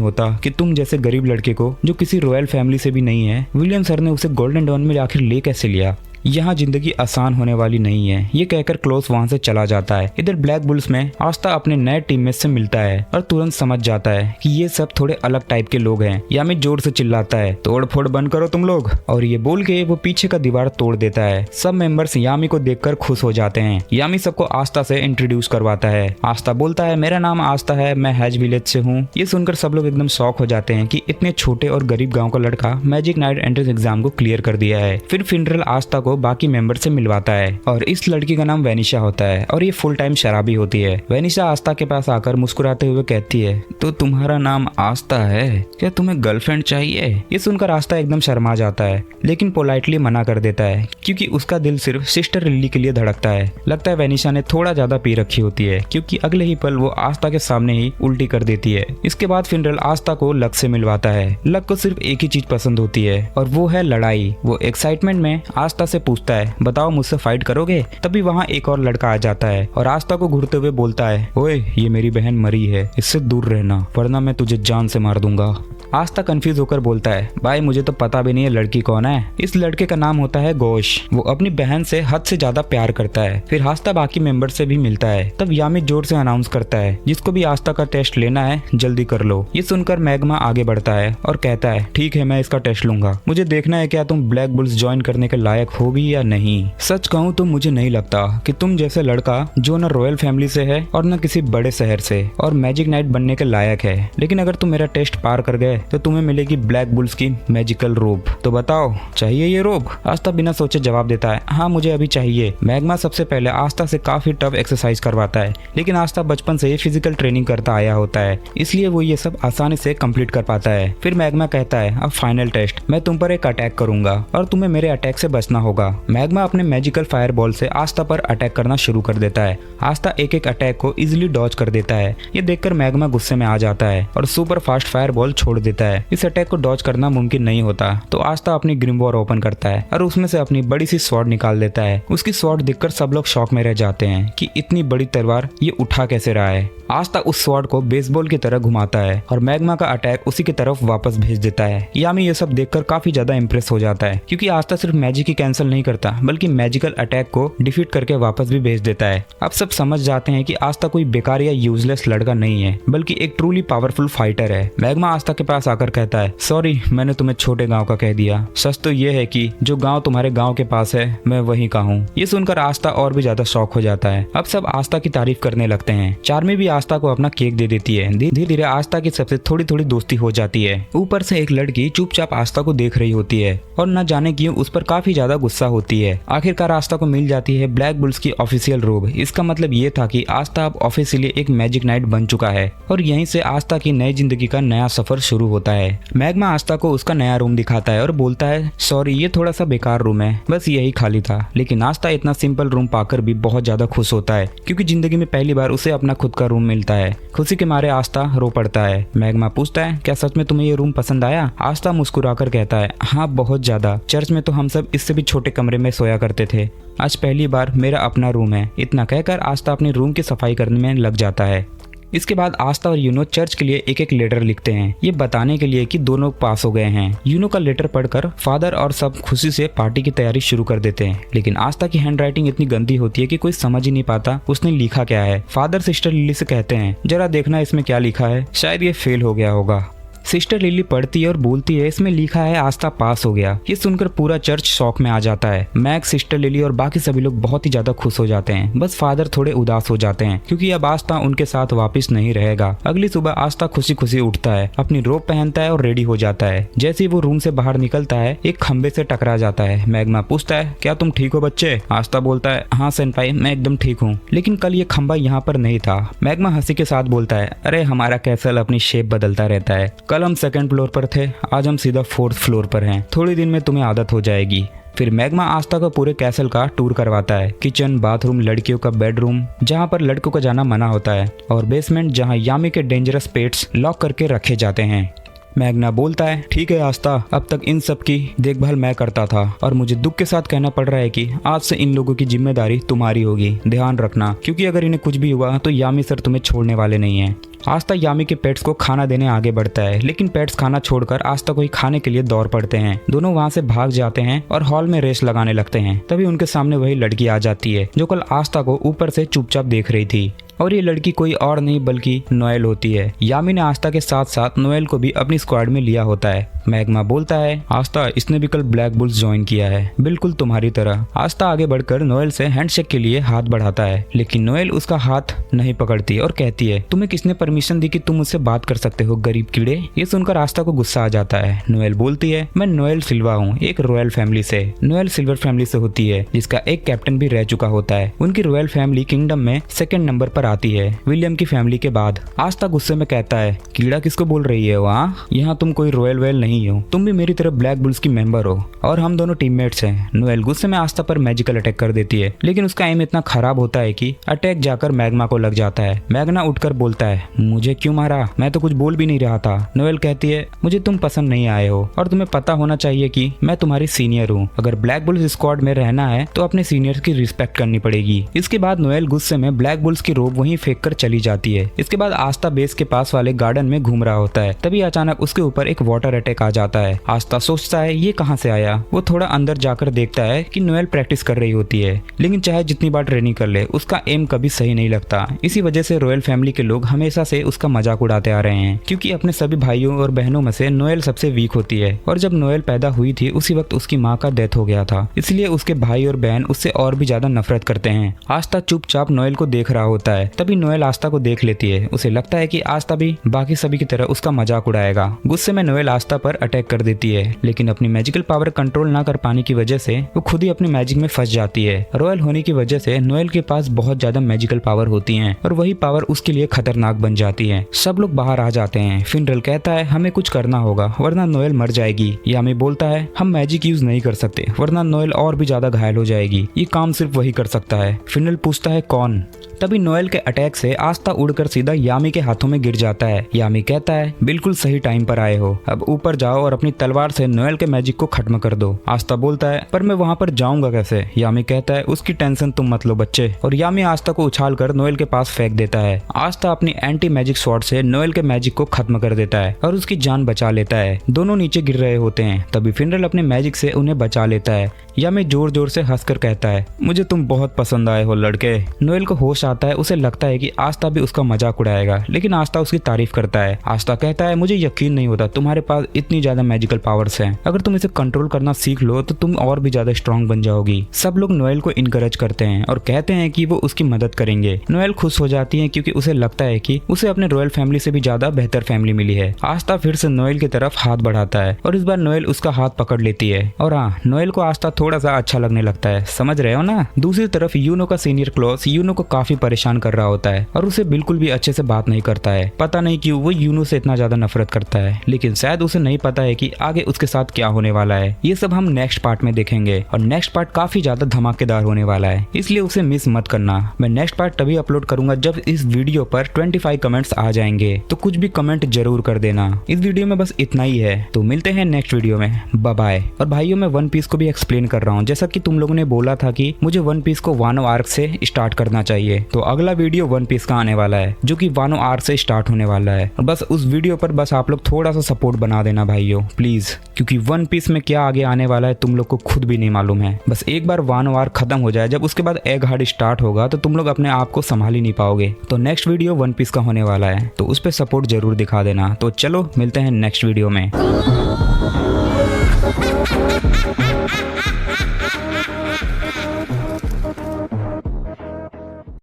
होता कि तुम जैसे गरीब लड़के को, जो किसी रॉयल फैमिली से भी नहीं है, विलियम सर ने उसे गोल्डन डॉन में आखिर ले कैसे लिया। यहाँ जिंदगी आसान होने वाली नहीं है। ये कहकर क्लोज वहाँ से चला जाता है। इधर ब्लैक बुल्स में आस्था अपने नए टीममेट से मिलता है और तुरंत समझ जाता है कि ये सब थोड़े अलग टाइप के लोग हैं। यामी जोर से चिल्लाता है, तोड़ फोड़ बंद करो तुम लोग, और ये बोल के वो पीछे का दीवार तोड़ देता है। सब मेंबर्स यामी को देखकर खुश हो जाते हैं। यामी सबको आस्था से इंट्रोड्यूस करवाता है। आस्था बोलता है, मेरा नाम आस्था है, मैं हैज विलेज से हूँ। ये सुनकर सब लोग एकदम शॉक हो जाते हैं कि इतने छोटे और गरीब गाँव का लड़का मैजिक नाइट एंट्रेंस एग्जाम को क्लियर कर दिया है। फिर फिनरल आस्था को बाकी मेंबर से मिलवाता है और इस लड़की का नाम वेनिशा होता है और ये फुल टाइम शराबी होती है। वेनिशा आस्था के पास आकर मुस्कुराते हुए कहती है, तो तुम्हारा नाम आस्था है, क्या तुम्हें गर्लफ्रेंड चाहिए? ये सुनकर आस्था एकदम शर्मा जाता है, लेकिन पोलाइटली मना कर देता है क्योंकि उसका दिल सिर्फ सिस्टर लिली के लिए धड़कता है। लगता है वेनिशा ने थोड़ा ज्यादा पी रखी होती है, क्योंकि अगले ही पल वो आस्था के सामने ही उल्टी कर देती है। इसके बाद फिनरल आस्था को लक से मिलवाता है। लक को सिर्फ एक ही चीज पसंद होती है और वो है लड़ाई। वो एक्साइटमेंट में आस्था से पूछता है, बताओ मुझसे फाइट करोगे? तभी वहाँ एक और लड़का आ जाता है और आस्था को घूरते हुए बोलता है, ओए ये मेरी बहन मरी है, इससे दूर रहना वरना मैं तुझे जान से मार दूंगा। आस्था कंफ्यूज होकर बोलता है, भाई मुझे तो पता भी नहीं है लड़की कौन है। इस लड़के का नाम होता है घोष। वो अपनी बहन से हद से ज्यादा प्यार करता है। फिर आस्था बाकी मेंबर से भी मिलता है। तब यामी जोर से अनाउंस करता है, जिसको भी आस्था का टेस्ट लेना है जल्दी कर लो। ये सुनकर मैग्मा आगे बढ़ता है और कहता है, ठीक है मैं इसका टेस्ट लूंगा। मुझे देखना है क्या तुम ब्लैक बुल्स ज्वाइन करने के लायक हो भी या नहीं। सच कहूँ तो मुझे नहीं लगता कि तुम जैसे लड़का जो न रॉयल फैमिली से है और न किसी बड़े शहर से और मैजिक नाइट बनने के लायक है। लेकिन अगर तुम मेरा टेस्ट पार कर गए तो तुम्हें मिलेगी ब्लैक बुल्स की मैजिकल रोब। तो बताओ चाहिए ये रोब? आस्था बिना सोचे जवाब देता है, हाँ मुझे अभी चाहिए। मैग्मा सबसे पहले आस्था से काफी टफ एक्सरसाइज करवाता है, लेकिन आस्था बचपन से ही फिजिकल ट्रेनिंग करता आया होता है, इसलिए वो ये सब आसानी से कंप्लीट कर पाता है। फिर मैग्मा कहता है, अब फाइनल टेस्ट, मैं तुम पर एक अटैक करूंगा और तुम्हें मेरे अटैक से बचना होगा। मैग्मा अपने मैजिकल फायर बॉल से आस्था पर अटैक करना शुरू कर देता है। आस्था एक एक अटैक को इजिली डॉज कर देता है। ये देखकर मैग्मा गुस्से में आ जाता है और सुपर फास्ट फायर बॉल छोड़ देता है। इस अटैक को डॉज करना मुमकिन नहीं होता, तो आस्था अपनी ग्रिमवॉर ओपन करता है और उसमें से अपनी बड़ी सी स्वॉर्ड निकाल देता है। उसकी स्वॉर्ड देखकर सब लोग शॉक में रह जाते हैं कि इतनी बड़ी तलवार ये उठा कैसे रहा है। आस्था उस स्वॉर्ड को बेसबॉल की तरह घुमाता है और मैग्मा का अटैक उसी की तरफ वापस भेज देता है। यामी ये सब देखकर काफी ज्यादा इंप्रेस हो जाता है, क्योंकि आस्था सिर्फ मैजिक ही कैंसिल नहीं करता बल्कि मैजिकल अटैक को डिफीट करके वापस भी भेज देता है। अब सब समझ जाते हैं कि आस्था कोई बेकार या यूजलेस लड़का नहीं है, बल्कि एक ट्रूली पावरफुल फाइटर है। मैग्मा आस्था के पास आकर कहता है, सॉरी मैंने तुम्हें छोटे गाँव का कह दिया। सच तो ये है कि जो गाँव तुम्हारे गाँव के पास है मैं वही का हूँ। ये सुनकर आस्था और भी ज्यादा शॉक हो जाता है। अब सब आस्था की तारीफ करने लगते हैं। चार्मी भी आस्था को अपना केक दे देती है। धीरे धीरे आस्था की सबसे थोड़ी थोड़ी दोस्ती हो जाती है। ऊपर से एक लड़की चुपचाप आस्था को देख रही होती है और न जाने क्यों उस पर काफी ज्यादा गुस्सा होती है। आखिरकार आस्था को मिल जाती है ब्लैक बुल्स की ऑफिशियल रोब। इसका मतलब ये था कि आस्था अब ऑफिशियली एक मैजिक नाइट बन चुका है और यहीं से आस्था की नई जिंदगी का नया सफर शुरू होता है। मैग्मा आस्था को उसका नया रूम दिखाता है और बोलता है, सॉरी ये थोड़ा सा बेकार रूम है, बस यही खाली था। लेकिन आस्था इतना सिंपल रूम पाकर भी बहुत ज्यादा खुश होता है, क्योंकि जिंदगी में पहली बार उसे अपना खुद का रूम मिलता है। खुशी के मारे आस्था रो पड़ता है। मैग्मा पूछता है, क्या सच में तुम्हें ये रूम पसंद आया? आस्था मुस्कुराकर कहता है, हाँ बहुत ज्यादा। चर्च में तो हम सब इससे भी छोटे कमरे में सोया करते थे, आज पहली बार मेरा अपना रूम है। इतना कहकर आस्था अपने रूम की सफाई करने में लग जाता है। इसके बाद आस्था और यूनो चर्च के लिए एक एक लेटर लिखते हैं, ये बताने के लिए कि दोनों पास हो गए हैं। यूनो का लेटर पढ़कर फादर और सब खुशी से पार्टी की तैयारी शुरू कर देते हैं, लेकिन आस्था की हैंडराइटिंग इतनी गंदी होती है कि कोई समझ ही नहीं पाता उसने लिखा क्या है। फादर सिस्टर लिली से कहते हैं, जरा देखना इसमें क्या लिखा है, शायद ये फेल हो गया होगा। सिस्टर लिली पढ़ती है और बोलती है, इसमें लिखा है आस्था पास हो गया। ये सुनकर पूरा चर्च शॉक में आ जाता है। मैग, सिस्टर लिली और बाकी सभी लोग बहुत ही ज्यादा खुश हो जाते हैं। बस फादर थोड़े उदास हो जाते हैं, क्योंकि अब आस्था उनके साथ वापस नहीं रहेगा। अगली सुबह आस्था खुशी खुशी उठता है, अपनी रोब पहनता है और रेडी हो जाता है। जैसे ही वो रूम से बाहर निकलता है, एक खंबे से टकरा जाता है। मैग्मा पूछता है, क्या तुम ठीक हो बच्चे? आस्था बोलता है, हाँ सेनपाई मैं एकदम ठीक हूँ, लेकिन कल ये खंबा यहाँ पर नहीं था। मैग्मा हंसी के साथ बोलता है, अरे हमारा कैसल अपनी शेप बदलता रहता है, कल हम सेकंड फ्लोर पर थे, आज हम सीधा 4th फ्लोर पर हैं। थोड़ी दिन में तुम्हें आदत हो जाएगी। फिर मैग्मा आस्था को पूरे कैसल का टूर करवाता है। किचन, बाथरूम, लड़कियों का बेडरूम जहाँ पर लड़कों को जाना मना होता है, और बेसमेंट जहाँ यामी के डेंजरस पेट्स लॉक करके रखे जाते हैं। मैग्ना बोलता है, ठीक है आस्था, अब तक इन सब की देखभाल मैं करता था और मुझे दुख के साथ कहना पड़ रहा है कि आज से इन लोगों की जिम्मेदारी तुम्हारी होगी। ध्यान रखना, क्योंकि अगर इन्हें कुछ भी हुआ तो यामी सर तुम्हें छोड़ने वाले नहीं हैं। आस्था यामी के पेट्स को खाना देने आगे बढ़ता है, लेकिन पेट्स खाना छोड़कर आस्था को ही खाने के लिए दौड़ पड़ते हैं। दोनों वहाँ से भाग जाते हैं और हॉल में रेस लगाने लगते हैं। तभी उनके सामने वही लड़की आ जाती है जो कल आस्था को ऊपर से चुपचाप देख रही थी, और ये लड़की कोई और नहीं बल्कि नोएल होती है। यामी ने आस्था के साथ साथ नोएल को भी अपनी स्क्वाड में लिया होता है। मैग्मा बोलता है, आस्था, इसने भी कल ब्लैक बुल्स ज्वाइन किया है, बिल्कुल तुम्हारी तरह। आस्था आगे बढ़कर नोएल से हैंडशेक के लिए हाथ बढ़ाता है, लेकिन नोएल उसका हाथ नहीं पकड़ती और कहती है, तुम्हें किसने परमिशन दी कि तुम मुझसे बात कर सकते हो, गरीब कीड़े। ये सुनकर आस्था को गुस्सा आ जाता है। नोएल बोलती है, मैं नोएल सिल्वा हूँ, एक रॉयल फैमिली से। नोएल सिल्वर फैमिली से होती है, जिसका एक कैप्टन भी रह चुका होता है। उनकी रॉयल फैमिली किंगडम में 2nd नंबर पर आती है, विलियम की फैमिली के बाद। आस्था गुस्से में कहता है, कीड़ा किसको बोल रही है वहाँ? यहाँ तुम कोई रॉयल वेल नहीं हो, तुम भी मेरी तरह ब्लैक बुल्स की मेंबर हो और हम दोनों टीममेट्स हैं। नोएल गुस्से में आस्था पर मैजिकल अटैक कर देती है, लेकिन उसका एम इतना खराब होता है कि अटैक जाकर मैग्मा को लग जाता है। मैग्ना उठकर बोलता है, मुझे क्यों मारा? मैं तो कुछ बोल भी नहीं रहा था। नोएल कहती है, मुझे तुम पसंद नहीं आए हो और तुम्हें पता होना चाहिए कि मैं तुम्हारी सीनियर हूँ। अगर ब्लैक बुल्स स्क्वाड में रहना है तो अपने सीनियर्स की रिस्पेक्ट करनी पड़ेगी। इसके बाद नोएल गुस्से में ब्लैक बुल्स की रोब वहीं फेंक कर चली जाती है। इसके बाद आस्था बेस के पास वाले गार्डन में घूम रहा होता है, तभी अचानक उसके ऊपर एक वाटर अटैक आ जाता है। आस्था सोचता है ये कहाँ से आया। वो थोड़ा अंदर जाकर देखता है कि नोएल प्रैक्टिस कर रही होती है, लेकिन चाहे जितनी बार ट्रेनिंग कर ले उसका एम कभी सही नहीं लगता। इसी वजह से रॉयल फैमिली के लोग हमेशा से उसका मजाक उड़ाते आ रहे हैं, क्योंकि अपने सभी भाइयों और बहनों में से नोएल सबसे वीक होती है, और जब नोएल पैदा हुई थी उसी वक्त उसकी माँ का डेथ हो गया था, इसलिए उसके भाई और बहन उससे और भी ज्यादा नफरत करते हैं। आस्था चुपचाप नोएल को देख रहा होता है, तभी नोएल आस्था को देख लेती है। उसे लगता है कि आस्था भी बाकी सभी की तरह उसका मजाक उड़ाएगा। गुस्से में नोएल आस्था पर अटैक कर देती है, लेकिन अपनी मैजिकल पावर कंट्रोल ना कर पाने की वजह से वो खुद ही अपनी मैजिक में फंस जाती है। रॉयल होने की वजह से नोएल के पास बहुत ज्यादा मैजिकल पावर होती है, और वही पावर उसके लिए खतरनाक बन जाती है। सब लोग बाहर आ जाते हैं। फिनरल कहता है, हमें कुछ करना होगा वरना नोएल मर जाएगी। यामी बोलता है, हम मैजिक यूज नहीं कर सकते वरना नोएल और भी ज्यादा घायल हो जाएगी, ये काम सिर्फ वही कर सकता है। फिनरल पूछता है, कौन? तभी नोएल के अटैक से आस्था उड़कर सीधा यामी के हाथों में गिर जाता है। यामी कहता है, बिल्कुल सही टाइम पर आए हो, अब ऊपर जाओ और अपनी तलवार से नोएल के मैजिक को खत्म कर दो। आस्था बोलता है, पर मैं वहाँ पर जाऊंगा कैसे? यामी कहता है, उसकी टेंशन तुम मत लो बच्चे, और यामी आस्था को उछाल कर नोएल के पास फेंक देता है। आस्था अपनी एंटी मैजिक स्वॉर्ड से नोएल के मैजिक को खत्म कर देता है और उसकी जान बचा लेता है। दोनों नीचे गिर रहे होते हैं, तभी फिनरल अपने मैजिक से उन्हें बचा लेता है। यामी जोर जोर से हंसकर कहता है, मुझे तुम बहुत पसंद आए हो लड़के। नोएल को होश आता है, उसे लगता है कि आस्था भी उसका मजाक उड़ाएगा, लेकिन आस्था उसकी तारीफ करता है। आस्था कहता है, मुझे यकीन नहीं होता तुम्हारे पास इतनी ज्यादा मैजिकल पावर्स हैं। अगर तुम इसे कंट्रोल करना सीख लो तो तुम और भी ज्यादा स्ट्रांग बन जाओगी। सब लोग नोएल को इनकरेज करते हैं और कहते हैं कि वो उसकी मदद करेंगे। नोएल खुश हो जाती है क्योंकि उसे लगता है कि उसे अपने रॉयल फैमिली से भी ज्यादा बेहतर फैमिली मिली है। आस्था फिर से नोएल की तरफ हाथ बढ़ाता है और इस बार नोएल उसका हाथ पकड़ लेती है, और हाँ, नोएल को आस्था थोड़ा सा अच्छा लगने लगता है, समझ रहे हो ना। दूसरी तरफ यूनो का सीनियर क्लॉस यूनो को काफी परेशान कर रहा होता है और उसे बिल्कुल भी अच्छे से बात नहीं करता है। पता नहीं क्यों वो यूनो से इतना ज्यादा नफरत करता है, लेकिन शायद उसे नहीं पता है कि आगे उसके साथ क्या होने वाला है। ये सब हम नेक्स्ट पार्ट में देखेंगे, और नेक्स्ट पार्ट काफी ज्यादा धमाकेदार होने वाला है, इसलिए उसे मिस मत करना। मैं नेक्स्ट पार्ट तभी अपलोड करूंगा जब इस वीडियो पर 25 कमेंट्स आ जाएंगे, तो कुछ भी कमेंट जरूर कर देना। इस वीडियो में बस इतना ही है, तो मिलते हैं नेक्स्ट वीडियो में। Bye bye. और भाइयों, मैं वन पीस को भी एक्सप्लेन कर रहा हूँ, जैसा कि तुम लोगों ने बोला था कि मुझे वन पीस को वानो आर्क से स्टार्ट करना चाहिए, तो अगला वीडियो वन पीस का आने वाला है जो कि वानो आर्क से स्टार्ट होने वाला है। और बस उस वीडियो पर बस आप लोग थोड़ा सा सपोर्ट बना देना भाइयों प्लीज, क्योंकि वन पीस में क्या आगे आने वाला है तुम लोग को खुद भी नहीं मालूम है। बस एक बार वानो आर्क खत्म हो जाए, जब उसके बाद एग हार्ड स्टार्ट होगा तो तुम लोग अपने आप को संभाल ही नहीं पाओगे। तो नेक्स्ट वीडियो वन पीस का होने वाला है, तो उस पर सपोर्ट जरूर दिखा देना। तो चलो मिलते हैं नेक्स्ट वीडियो में।